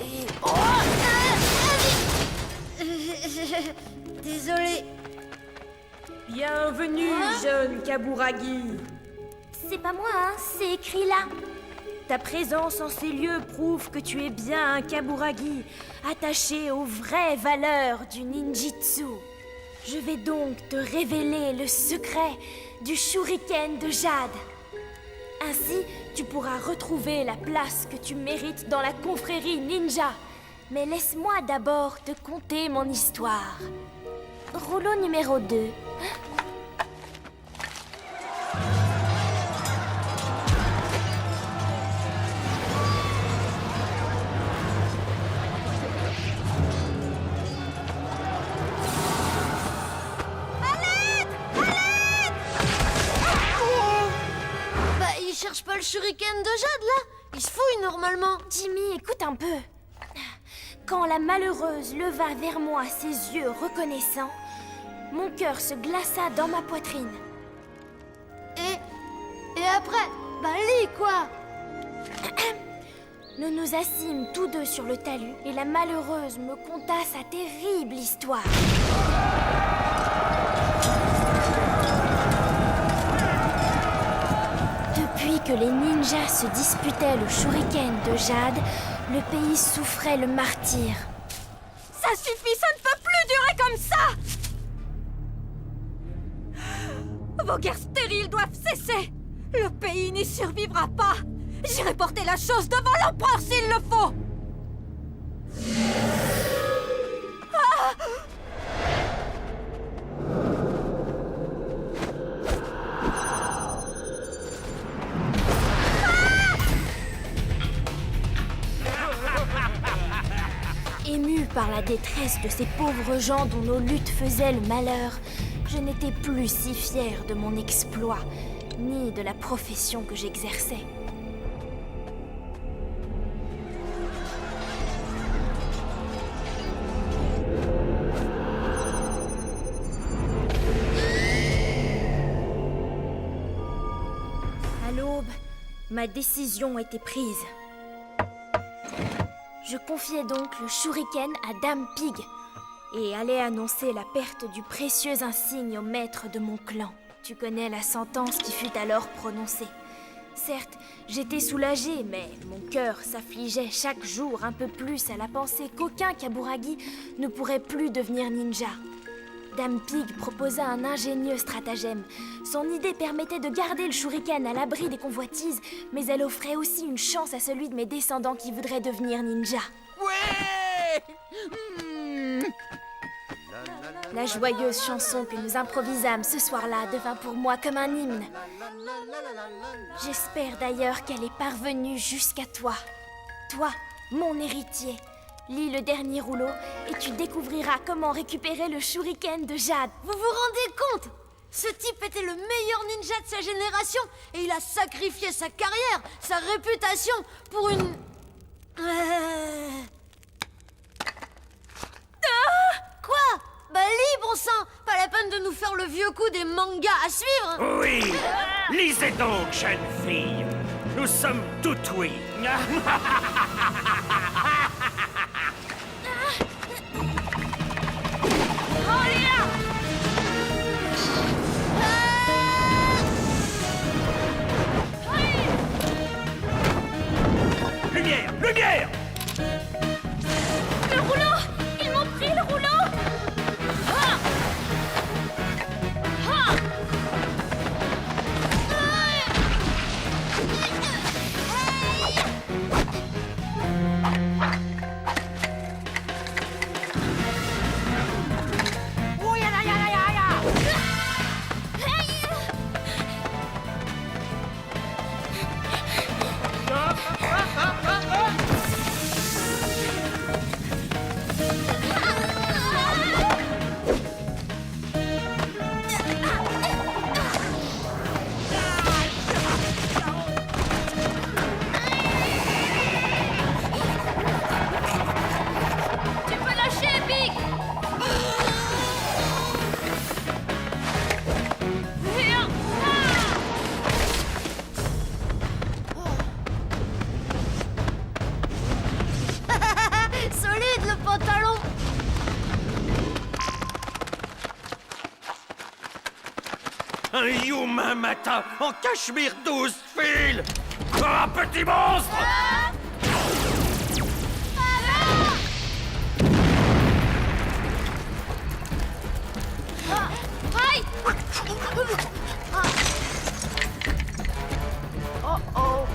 S10: et... Oh!
S6: Désolé.
S12: Bienvenue, jeune Kaburagi.
S5: C'est pas moi, hein, c'est écrit là.
S13: Ta présence en ces lieux prouve que tu es bien un Kaburagi, attaché aux vraies valeurs du ninjitsu. Je vais donc te révéler le secret du shuriken de jade. Ainsi, tu pourras retrouver la place que tu mérites dans la confrérie ninja. Mais laisse-moi d'abord te conter mon histoire.
S5: Rouleau numéro 2.
S6: Cherche pas le shuriken de jade, là? Il se fouille, normalement.
S5: Jimmy, écoute un peu. Quand la malheureuse leva vers moi ses yeux reconnaissants, mon cœur se glaça dans ma poitrine.
S6: Et après? Bah, lis, quoi.
S5: Nous nous assîmes tous deux sur le talus et la malheureuse me conta sa terrible histoire.
S13: que les ninjas se disputaient le shuriken de Jade, le pays souffrait le martyre.
S6: Ça suffit, ça ne peut plus durer comme ça! Vos guerres stériles doivent cesser! Le pays n'y survivra pas! J'irai porter la chose devant l'empereur s'il le faut! Ah!
S13: Émue par la détresse de ces pauvres gens dont nos luttes faisaient le malheur, je n'étais plus si fière de mon exploit, ni de la profession que j'exerçais. À l'aube, ma décision était prise. Je confiais donc le shuriken à Dame Pig et allais annoncer la perte du précieux insigne au maître de mon clan. Tu connais la sentence qui fut alors prononcée. Certes, j'étais soulagée, mais mon cœur s'affligeait chaque jour un peu plus à la pensée qu'aucun Kaburagi ne pourrait plus devenir ninja. Dame Pig proposa un ingénieux stratagème. Son idée permettait de garder le shuriken à l'abri des convoitises, mais elle offrait aussi une chance à celui de mes descendants qui voudraient devenir ninja.
S3: Ouais!
S13: La joyeuse chanson que nous improvisâmes ce soir-là devint pour moi comme un hymne. J'espère d'ailleurs qu'elle est parvenue jusqu'à toi. Toi, mon héritier. Lis le dernier rouleau et tu découvriras comment récupérer le shuriken de Jade.
S6: Vous vous rendez compte? Ce type était le meilleur ninja de sa génération et il a sacrifié sa carrière, sa réputation pour une... Quoi? Bah lis, bon sang! Pas la peine de nous faire le vieux coup des mangas à suivre!
S2: Oui! Lisez donc, jeune fille! Nous sommes toutes oui! Lumière! Lumière!
S13: Le rouleau! Ils m'ont pris le rouleau!
S6: Solide le pantalon!
S2: Un Yuma Mata en cachemire 12 fils! Ah, petit monstre!
S6: Aïe! Oh oh!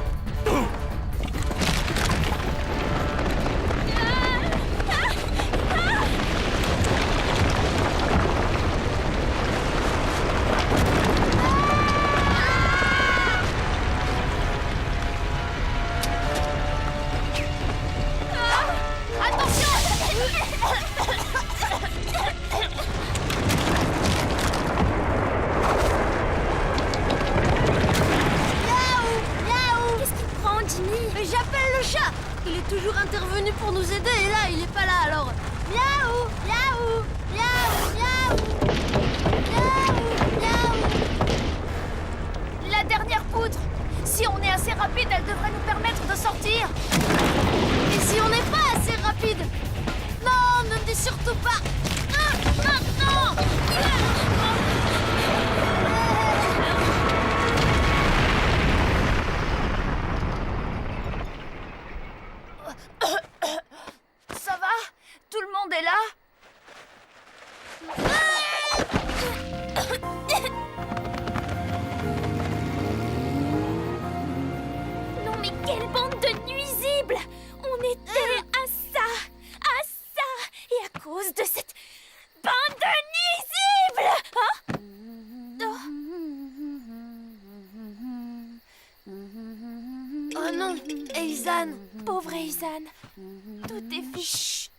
S13: Eizan. Pauvre Eizan. Tout est fichu.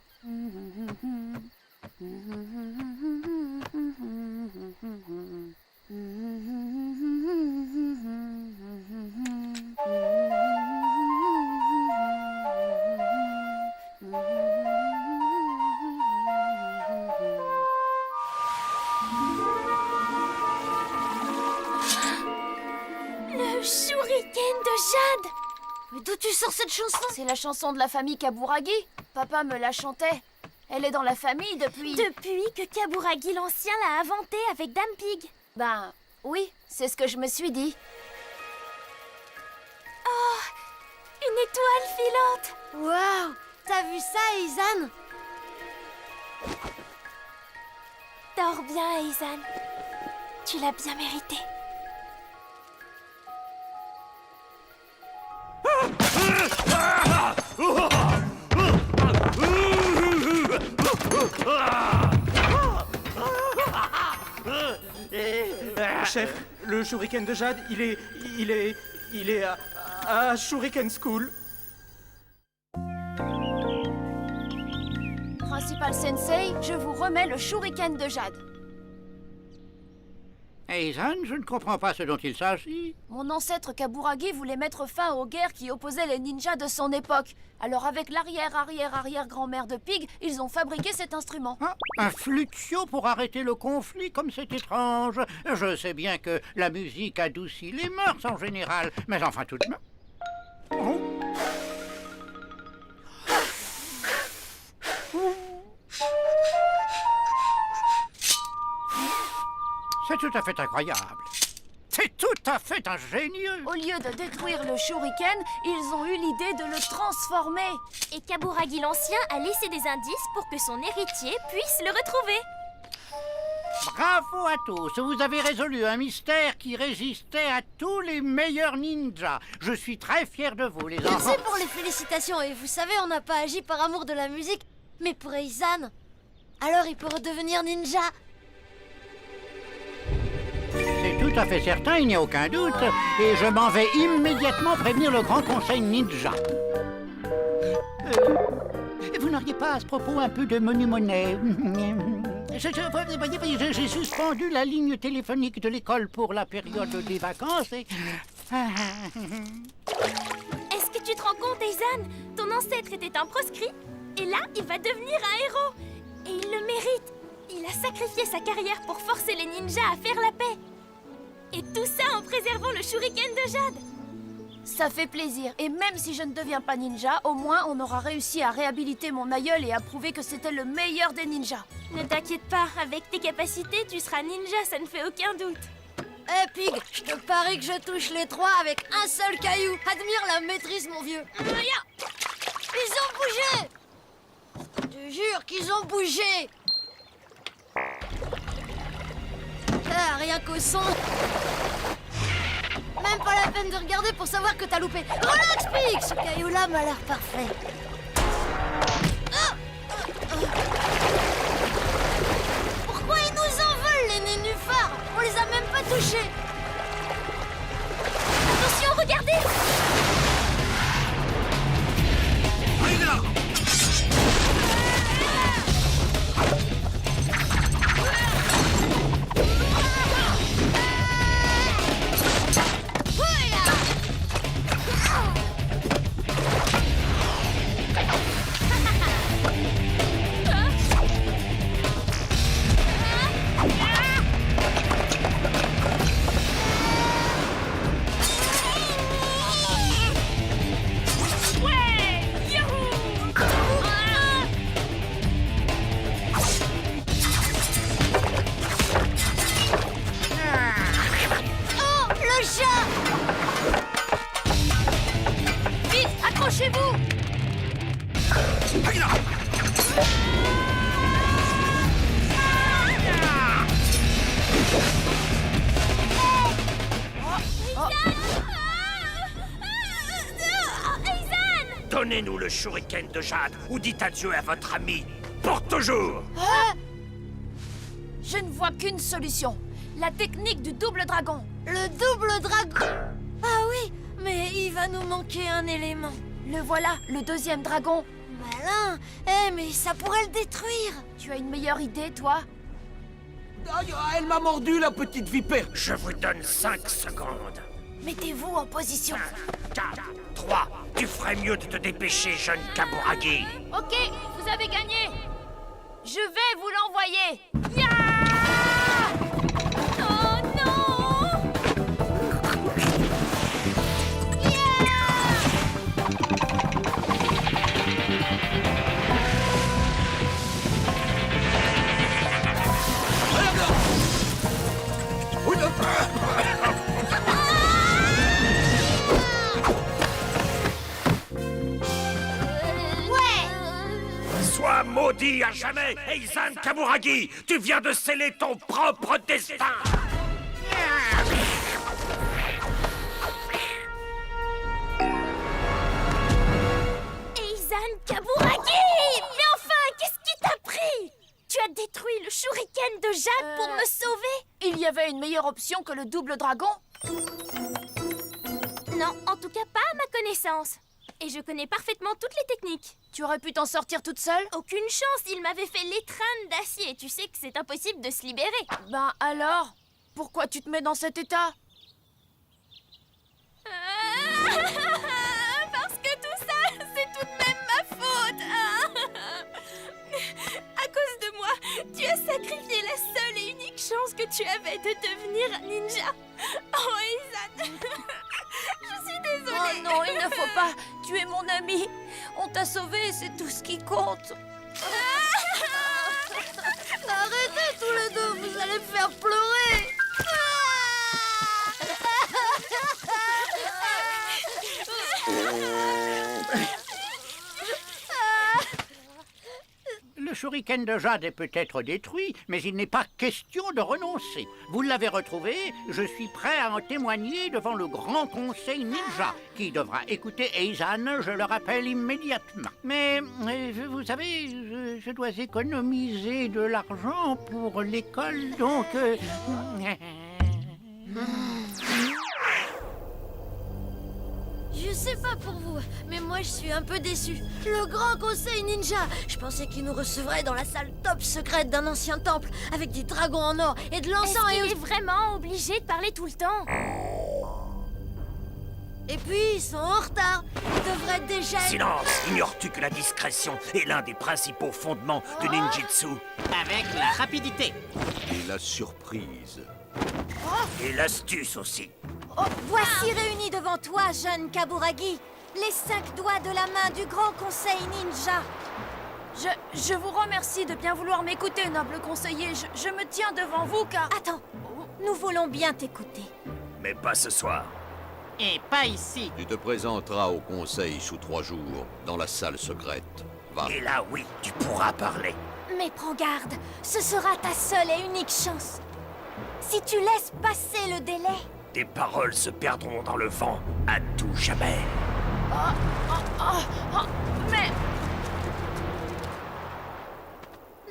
S9: Le shuriken de Jade.
S6: Mais d'où tu sors cette chanson?
S10: C'est la chanson de la famille Kaburagi. Papa me la chantait. Elle est dans la famille depuis...
S13: Depuis que Kaburagi l'Ancien l'a inventée avec Dame Pig.
S10: Ben, oui, c'est ce que je me suis dit.
S13: Oh, une étoile filante.
S6: Waouh! T'as vu ça, Eizan?
S13: Dors bien, Eizan. Tu l'as bien mérité.
S1: Chef, le shuriken de Jade, il est à Shuriken School.
S10: Principal Sensei, je vous remets le shuriken de Jade.
S3: Eizan, je ne comprends pas ce dont il s'agit.
S10: Mon ancêtre Kaburagi voulait mettre fin aux guerres qui opposaient les ninjas de son époque. Alors avec l'arrière-arrière-arrière-grand-mère de Pig, ils ont fabriqué cet instrument.
S3: Ah, un flutio pour arrêter le conflit, comme c'est étrange. Je sais bien que la musique adoucit les mœurs en général, mais enfin tout de même... Oh. C'est tout à fait incroyable. C'est tout à fait ingénieux.
S10: Au lieu de détruire le shuriken, ils ont eu l'idée de le transformer.
S13: Et Kaburagi l'Ancien a laissé des indices pour que son héritier puisse le retrouver.
S3: Bravo à tous, vous avez résolu un mystère qui résistait à tous les meilleurs ninjas. Je suis très fier de vous, les enfants.
S6: Merci pour les félicitations. Et vous savez, on n'a pas agi par amour de la musique, mais pour Eizan. Alors il peut redevenir ninja.
S3: C'est tout à fait certain, il n'y a aucun doute. Et je m'en vais immédiatement prévenir le Grand Conseil Ninja. Vous n'auriez pas à ce propos un peu de monnaie? J'ai suspendu la ligne téléphonique de l'école pour la période des vacances et...
S13: Est-ce que tu te rends compte, Eizan? Ton ancêtre était un proscrit, et là, il va devenir un héros. Et il le mérite. Il a sacrifié sa carrière pour forcer les ninjas à faire la paix. Et tout ça en préservant le shuriken de Jade.
S10: Ça fait plaisir. Et même si je ne deviens pas ninja, au moins on aura réussi à réhabiliter mon aïeul et à prouver que c'était le meilleur des ninjas.
S13: Ne t'inquiète pas, avec tes capacités, tu seras ninja, ça ne fait aucun doute.
S6: Eh Pig, je te parie que je touche les trois avec un seul caillou. Admire la maîtrise, mon vieux. Ils ont bougé. Je te jure qu'ils ont bougé. Ah, rien qu'au son. Même pas la peine de regarder pour savoir que t'as loupé. Relax, Pig. Ce caillou-là m'a l'air parfait. Pourquoi ils nous en veulent, les nénuphars? On les a même pas touchés.
S13: Attention, regardez.
S10: Accrochez-vous!
S2: Donnez-nous le shuriken de Jade ou dites adieu à votre ami pour toujours.
S10: Je ne vois qu'une solution. La technique du double dragon.
S6: Le double dragon? Ah oui, mais il va nous manquer un élément.
S10: Le voilà, le deuxième dragon.
S6: Malin. Mais ça pourrait le détruire.
S10: Tu as une meilleure idée, toi?
S8: Aïe, elle m'a mordu, la petite vipère.
S2: Je vous donne 5 secondes.
S6: Mettez-vous en position.
S2: 4, 3, tu ferais mieux de te dépêcher, jeune Kaburagi.
S10: Ok, vous avez gagné. Je vais vous l'envoyer. Ya!
S9: Oh non!
S2: Sois maudit à jamais, Eizan Kaburagi. Tu viens de sceller ton propre destin.
S5: Eizan Kaburagi! Mais enfin, qu'est-ce qui t'a pris? Tu as détruit le shuriken de Jade pour me sauver?
S10: Il y avait une meilleure option que le double dragon?
S5: Non, en tout cas pas à ma connaissance. Et je connais parfaitement toutes les techniques.
S10: Tu aurais pu t'en sortir toute seule?
S5: Aucune chance, il m'avait fait l'étreinte d'acier. Tu sais que c'est impossible de se libérer.
S10: Ben alors, pourquoi tu te mets dans cet état?
S5: Parce que tout ça, c'est tout de même ma faute. À cause de moi, tu as sacrifié la seule et unique chance que tu avais de devenir ninja. Oh, Eizan, je suis désolée.
S10: Oh non, il ne faut pas. Tu es mon ami. On t'a sauvé, c'est tout ce qui compte.
S6: Arrêtez tous les deux, vous allez me faire pleurer.
S3: Le shuriken de Jade est peut-être détruit, mais il n'est pas question de renoncer. Vous l'avez retrouvé, je suis prêt à en témoigner devant le Grand Conseil Ninja, qui devra écouter Eizan, je le rappelle immédiatement. Mais, vous savez, je dois économiser de l'argent pour l'école, donc...
S6: Je sais pas pour vous, mais moi je suis un peu déçu. Le Grand Conseil Ninja, je pensais qu'il nous recevrait dans la salle top secrète d'un ancien temple, avec des dragons en or et de l'encens
S5: Est-ce
S6: et...
S5: qu'il est vraiment obligé de parler tout le temps?
S6: Et puis, ils sont en retard. Ils devraient déjà...
S2: Silence! Ignores-tu que la discrétion est l'un des principaux fondements du ninjitsu?
S1: Avec la rapidité.
S4: Et la surprise.
S2: Et l'astuce aussi.
S5: Voici réunis devant toi, jeune Kaburagi, les 5 doigts de la main du Grand Conseil Ninja.
S10: Je vous remercie de bien vouloir m'écouter, noble conseiller. Je me tiens devant vous car...
S5: Attends, nous voulons bien t'écouter.
S2: Mais pas ce soir.
S1: Et pas ici.
S4: Tu te présenteras au conseil sous 3 jours, dans la salle secrète. Va.
S2: Et là, oui, tu pourras parler.
S5: Mais prends garde, ce sera ta seule et unique chance. Si tu laisses passer le délai...
S2: Tes paroles se perdront dans le vent à tout jamais.
S10: Mais...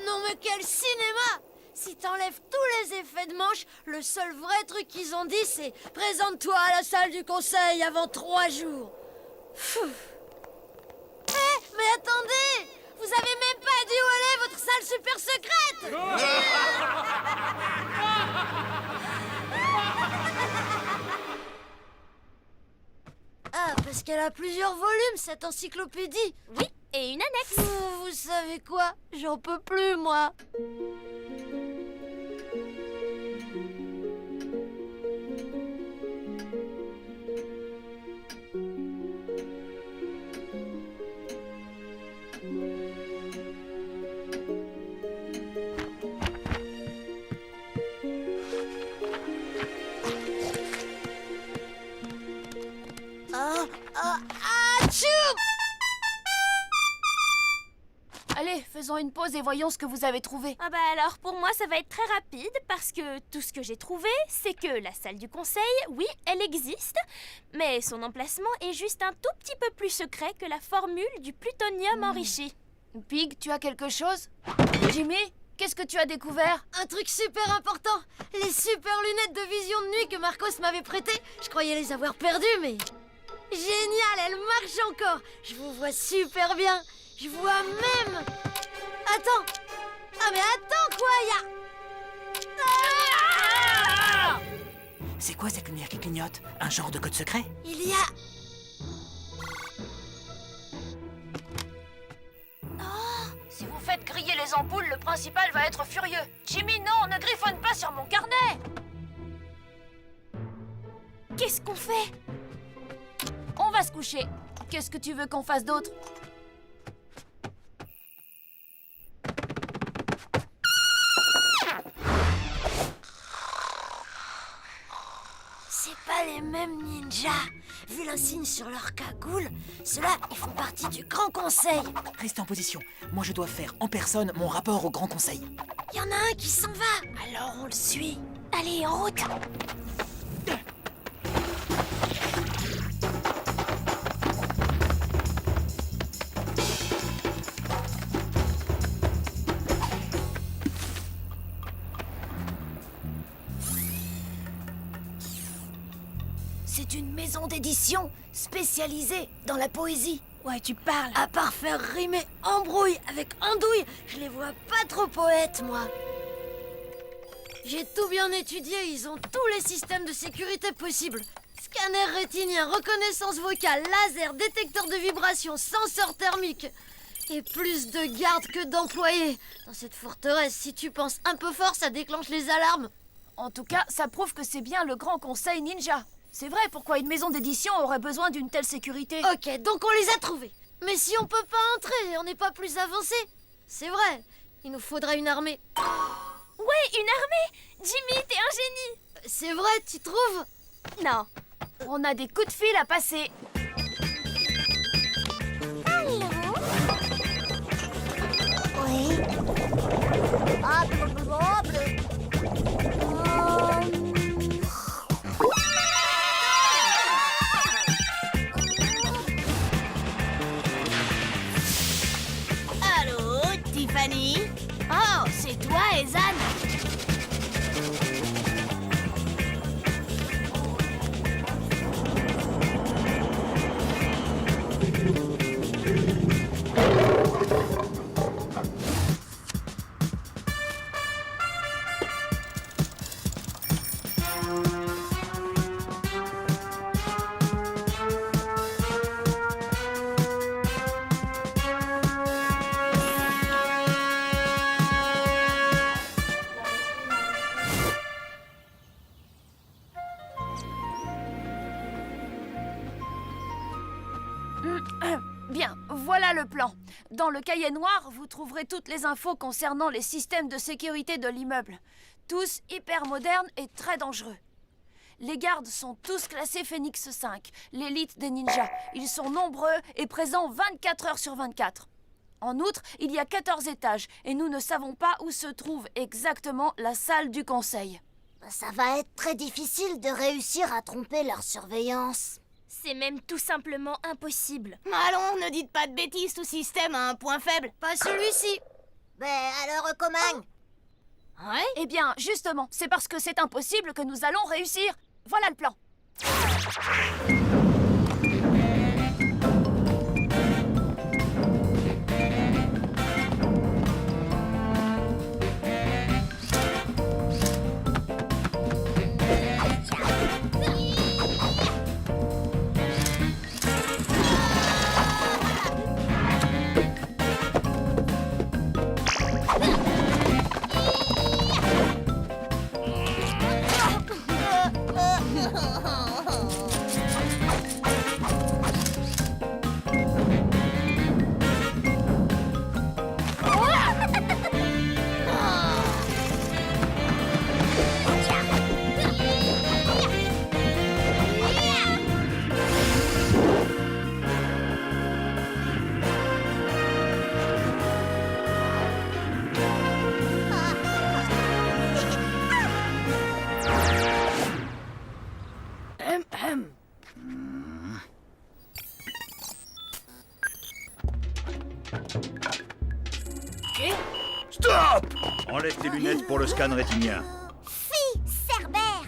S6: Non mais quel cinéma! Si t'enlèves tous les effets de manche, le seul vrai truc qu'ils ont dit, c'est « Présente-toi à la salle du conseil avant 3 jours ». Mais attendez! Vous avez même pas dit où elle est, votre salle super secrète! Ah, parce qu'elle a plusieurs volumes, cette encyclopédie.
S5: Oui, et une annexe.
S6: Vous savez quoi? J'en peux plus, moi. Atchou!
S10: Allez, faisons une pause et voyons ce que vous avez trouvé.
S5: Ah bah alors, pour moi, ça va être très rapide, parce que tout ce que j'ai trouvé, c'est que la salle du conseil, oui, elle existe, mais son emplacement est juste un tout petit peu plus secret que la formule du plutonium enrichi.
S10: Pig, tu as quelque chose? Jimmy, qu'est-ce que tu as découvert?
S6: Un truc super important! Les super lunettes de vision de nuit que Marcos m'avait prêtées. Je croyais les avoir perdues, mais... Génial, elle marche encore. Je vous vois super bien. Je vois même... Attends. Ah mais attends quoi,
S1: C'est quoi cette lumière qui clignote? Un genre de code secret?
S6: Il y a...
S10: Si vous faites griller les ampoules, le principal va être furieux. Jimmy, non, ne griffonne pas sur mon carnet.
S9: Qu'est-ce qu'on fait?
S10: On va se coucher. Qu'est-ce que tu veux qu'on fasse d'autre?
S6: C'est pas les mêmes ninjas. Vu l'insigne sur leur cagoule, ceux-là, ils font partie du Grand Conseil.
S1: Restez en position. Moi, je dois faire en personne mon rapport au Grand Conseil.
S6: Il y en a un qui s'en va, alors on le suit. Allez, en route. C'est une maison d'édition spécialisée dans la poésie.
S9: Ouais, tu parles.
S6: À part faire rimer embrouille avec andouille, je les vois pas trop poètes, moi. J'ai tout bien étudié, ils ont tous les systèmes de sécurité possibles. Scanner rétinien, reconnaissance vocale, laser, détecteur de vibrations, senseur thermique. Et plus de gardes que d'employés. Dans cette forteresse, si tu penses un peu fort, ça déclenche les alarmes.
S10: En tout cas, ça prouve que c'est bien le Grand Conseil Ninja. C'est vrai, pourquoi une maison d'édition aurait besoin d'une telle sécurité?
S6: Ok, donc on les a trouvés. Mais si on peut pas entrer, on n'est pas plus avancé. C'est vrai, il nous faudrait une armée.
S9: Ouais, une armée! Jimmy, t'es un génie!
S6: C'est vrai, tu trouves?
S10: Non. On a des coups de fil à passer.
S5: Allô? Oui. Ah, blablabla.
S9: Allô, Tiffany? Oh, c'est toi, Ezan?
S10: Bien, voilà le plan. Dans le cahier noir, vous trouverez toutes les infos concernant les systèmes de sécurité de l'immeuble. Tous hyper modernes et très dangereux. Les gardes sont tous classés Phoenix 5, l'élite des ninjas. Ils sont nombreux et présents 24 heures sur 24. En outre, il y a 14 étages et nous ne savons pas où se trouve exactement la salle du conseil.
S5: Ça va être très difficile de réussir à tromper leur surveillance.
S9: C'est même tout simplement impossible.
S13: Allons, ne dites pas de bêtises, tout système a un point faible.
S6: Pas celui-ci.
S5: Ben alors, Command?
S10: Ouais? Eh bien, justement, c'est parce que c'est impossible que nous allons réussir. Voilà le plan.
S7: Stop! Enlève tes lunettes pour le scan rétinien.
S5: Fi, Cerbère!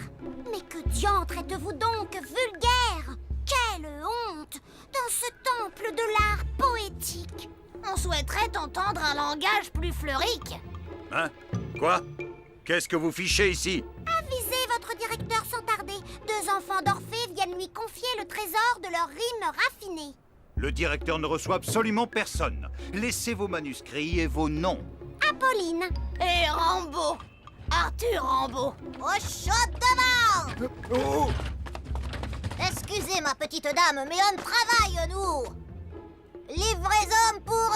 S5: Mais que diantre êtes-vous donc vulgaire! Quel Quelle honte! Dans ce temple de l'art poétique, on souhaiterait entendre un langage plus fleurique.
S4: Hein? Quoi? Qu'est-ce que vous fichez ici?
S5: Avisez votre directeur sans tarder. 2 enfants d'Orphée viennent lui confier le trésor de leurs rimes raffinées.
S7: Le directeur ne reçoit absolument personne. Laissez vos manuscrits et vos noms.
S5: Apolline. Et Rambo. Arthur Rambo. Au chaud devant.
S7: Oh!
S5: Excusez ma petite dame, mais on travaille, nous. Livraison pour...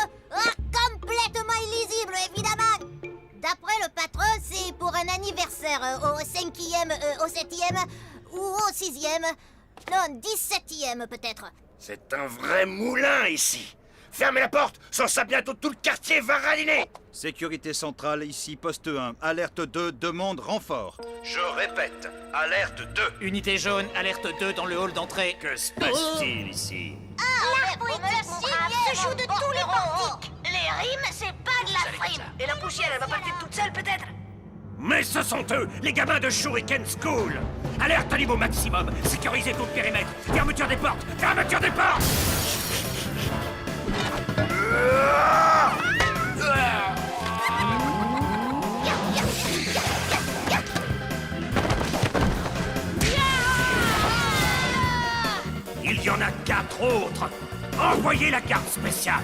S5: complètement illisible, évidemment. D'après le patron, c'est pour un anniversaire au 5e, au 7e ou au 6e. Non, 17e peut-être.
S2: C'est un vrai moulin ici. Fermez la porte, sans ça bientôt tout le quartier va râler.
S7: Sécurité centrale, ici, poste 1. Alerte 2, demande renfort. Je répète, alerte 2.
S1: Unité jaune, alerte 2 dans le hall d'entrée.
S2: Que se passe-t-il ici?
S5: La poétique, mon brave, se joue de tous les portiques. Les rimes, c'est pas de la frime.
S13: Et la poussière, elle va partir toute seule, peut-être?
S2: Mais ce sont eux, les gamins de Shuriken School. Alerte à niveau maximum, sécurisez tout le périmètre. Fermeture des portes, fermeture des portes. Il y en a 4 autres. Envoyez la garde spéciale.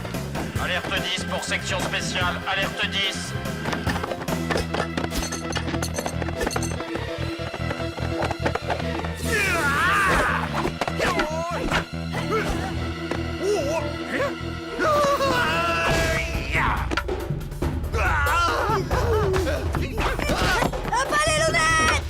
S14: Alerte 10 pour section spéciale, alerte 10.
S6: Pas les lunettes!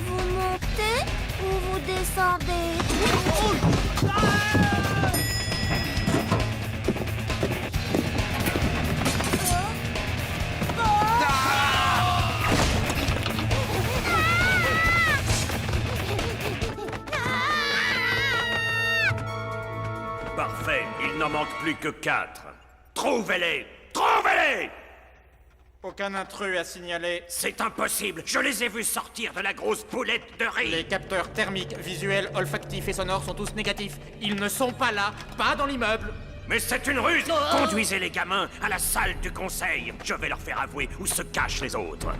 S5: Vous montez ou vous descendez?
S2: Parfait, il n'en manque plus que 4. Trouvez-les! Trouvez-les!
S1: Aucun intrus à signaler.
S2: C'est impossible, je les ai vus sortir de la grosse boulette de riz.
S1: Les capteurs thermiques, visuels, olfactifs et sonores sont tous négatifs. Ils ne sont pas là, pas dans l'immeuble.
S2: Mais c'est une ruse! Conduisez les gamins à la salle du conseil. Je vais leur faire avouer où se cachent les autres.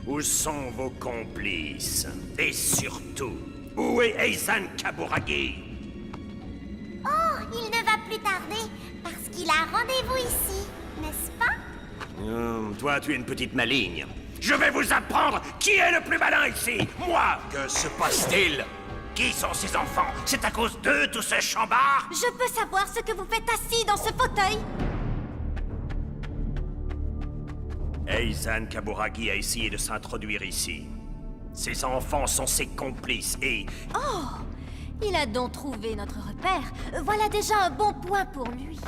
S2: Où sont vos complices? Et surtout, où est Eizan Kaburagi?
S5: Oh, il ne va plus tarder, parce qu'il a rendez-vous ici, n'est-ce pas?
S2: Toi, tu es une petite maligne. Je vais vous apprendre qui est le plus malin ici. Moi!
S4: Que se passe-t-il?
S2: Qui sont ces enfants? C'est à cause d'eux, tout ce chambard?
S5: Je peux savoir ce que vous faites assis dans ce fauteuil?
S2: Eizan Kaburagi a essayé de s'introduire ici. Ces enfants sont ses complices et...
S5: Oh, il a donc trouvé notre repère. Voilà déjà un bon point pour lui.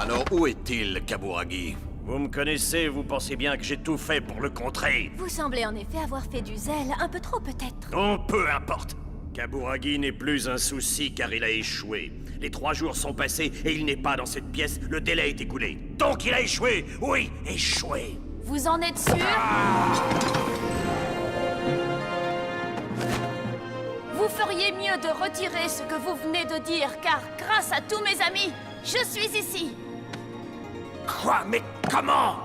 S4: Alors où est-il, Kaburagi?
S2: Vous me connaissez, vous pensez bien que j'ai tout fait pour le contrer.
S9: Vous semblez en effet avoir fait du zèle, un peu trop peut-être.
S2: Non, peu importe. Kaburagi n'est plus un souci car il a échoué. Les 3 jours sont passés et il n'est pas dans cette pièce, le délai est écoulé. Donc il a échoué. Oui, échoué.
S10: Vous en êtes sûr? Vous feriez mieux de retirer ce que vous venez de dire, car grâce à tous mes amis, je suis ici.
S2: Quoi? Mais comment?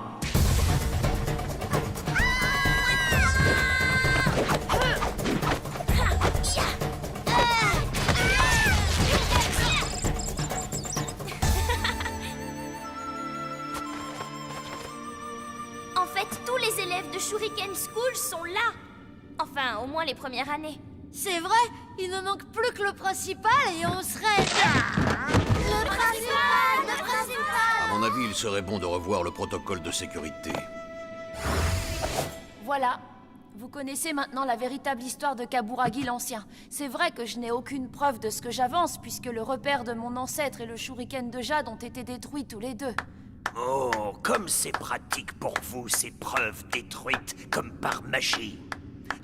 S9: En fait, tous les élèves de Shuriken School sont là. Enfin, au moins les premières années.
S6: C'est vrai? Il ne manque plus que le principal et on serait...
S5: Le principal! Le principal!
S4: À mon avis, il serait bon de revoir le protocole de sécurité.
S10: Voilà. Vous connaissez maintenant la véritable histoire de Kaburagi l'Ancien. C'est vrai que je n'ai aucune preuve de ce que j'avance, puisque le repère de mon ancêtre et le shuriken de jade ont été détruits tous les deux.
S2: Oh, comme c'est pratique pour vous, ces preuves détruites comme par magie.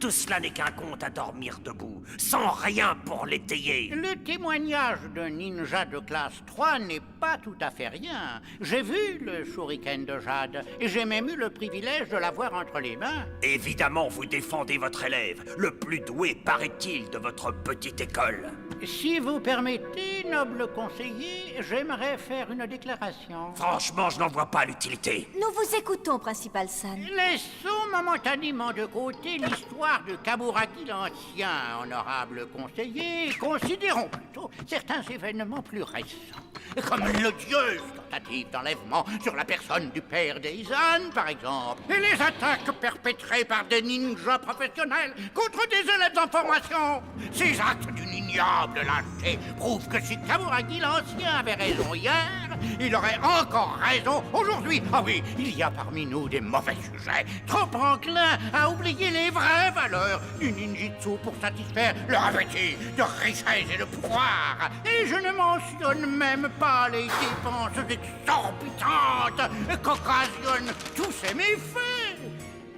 S2: Tout cela n'est qu'un conte à dormir debout, sans rien pour l'étayer.
S3: Le témoignage d'un ninja de classe 3 n'est pas tout à fait rien. J'ai vu le shuriken de jade, et j'ai même eu le privilège de l'avoir entre les mains.
S2: Évidemment, vous défendez votre élève, le plus doué, paraît-il, de votre petite école.
S3: Si vous permettez, noble conseiller, j'aimerais faire une déclaration.
S2: Franchement, je n'en vois pas l'utilité.
S13: Nous vous écoutons, Principal San.
S3: Laissons momentanément de côté l'histoire de Kaburagi l'Ancien, honorable conseiller, et considérons plutôt certains événements plus récents, comme l'odieuse tentative d'enlèvement sur la personne du père d'Eizan, par exemple, et les attaques perpétrées par des ninjas professionnels contre des élèves en formation. Ces actes d'une ignoble lâcheté prouvent que si Kaburagi l'Ancien avait raison hier, il aurait encore raison aujourd'hui. Ah oui, il y a parmi nous des mauvais sujets, trop enclins à oublier les vraies valeurs du ninjitsu pour satisfaire leur appétit de richesse et de pouvoir. Et je ne mentionne même pas les dépenses exorbitantes qu'occasionnent tous ces méfaits.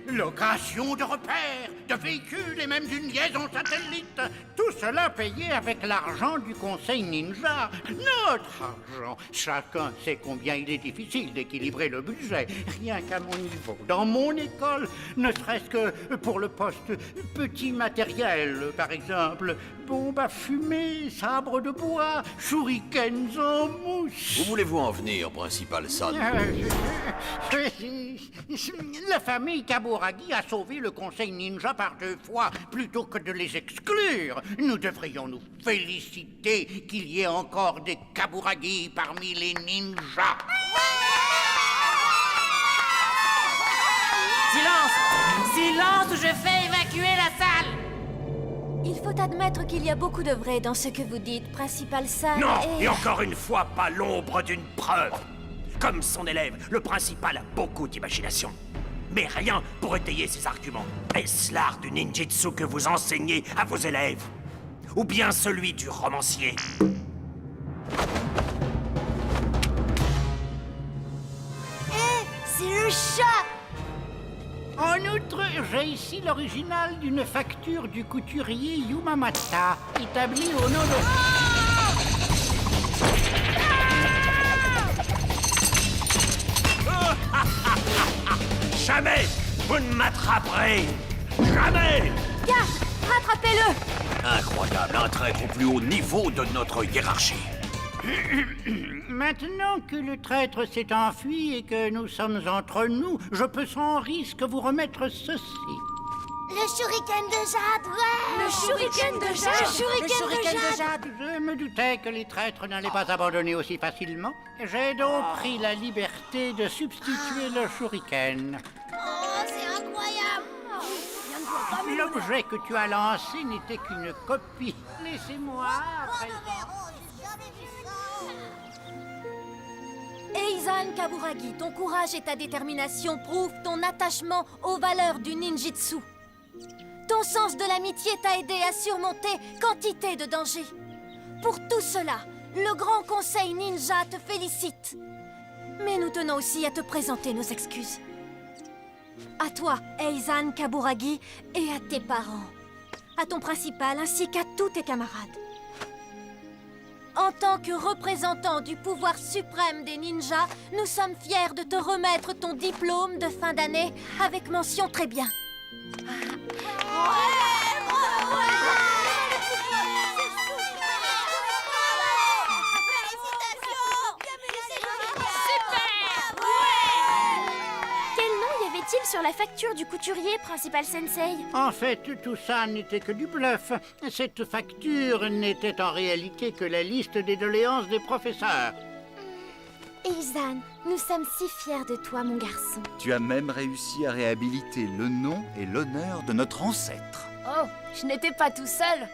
S3: Location de repères, de véhicules et même d'une liaison satellite. Tout cela payé avec l'argent du Conseil Ninja. Notre argent. Chacun sait combien il est difficile d'équilibrer le budget. Rien qu'à mon niveau. Dans mon école, ne serait-ce que pour le poste petit matériel, par exemple. Bombes à fumer, sabres de bois, shurikens en mousse.
S4: Où voulez-vous en venir, Principal San?
S3: La famille Kaburagi a sauvé le Conseil Ninja par 2 fois plutôt que de les exclure. Nous devrions nous féliciter qu'il y ait encore des Kaburagi parmi les ninjas.
S13: Silence! Silence ou je fais évacuer la salle!
S6: Il faut admettre qu'il y a beaucoup de vrai dans ce que vous dites, Principal San.
S2: Non, et encore une fois, pas l'ombre d'une preuve. Comme son élève, le principal a beaucoup d'imagination. Mais rien pour étayer ses arguments. Est-ce l'art du ninjitsu que vous enseignez à vos élèves? Ou bien celui du romancier?
S6: C'est le chat!
S3: En outre, j'ai ici l'original d'une facture du couturier Yumamata, établie au nom de...
S2: Jamais vous ne m'attraperez! Jamais!
S6: Garde! Rattrapez-le!
S4: Incroyable, un traître au plus haut niveau de notre hiérarchie.
S3: Maintenant que le traître s'est enfui et que nous sommes entre nous, je peux sans risque vous remettre ceci.
S5: Le shuriken de jade, ouais!
S6: Le shuriken de jade!
S5: Le shuriken de jade!
S3: Je me doutais que les traîtres n'allaient pas abandonner aussi facilement. J'ai donc pris la liberté de substituer le shuriken.
S5: Oh, c'est incroyable!
S3: L'objet que tu as lancé n'était qu'une copie. Laissez-moi après.
S6: Eizan Kaburagi, ton courage et ta détermination prouvent ton attachement aux valeurs du ninjitsu. Ton sens de l'amitié t'a aidé à surmonter quantité de dangers. Pour tout cela, le Grand Conseil Ninja te félicite. Mais nous tenons aussi à te présenter nos excuses. À toi, Eizan Kaburagi, et à tes parents. À ton principal ainsi qu'à tous tes camarades. En tant que représentant du pouvoir suprême des ninjas, nous sommes fiers de te remettre ton diplôme de fin d'année avec mention très bien.
S9: Sur la facture du couturier, Principal Sensei.
S3: En fait, tout ça n'était que du bluff. Cette facture n'était en réalité que la liste des doléances des professeurs.
S9: Eizan, nous sommes si fiers de toi, mon garçon.
S7: Tu as même réussi à réhabiliter le nom et l'honneur de notre ancêtre.
S10: Oh, je n'étais pas tout seul.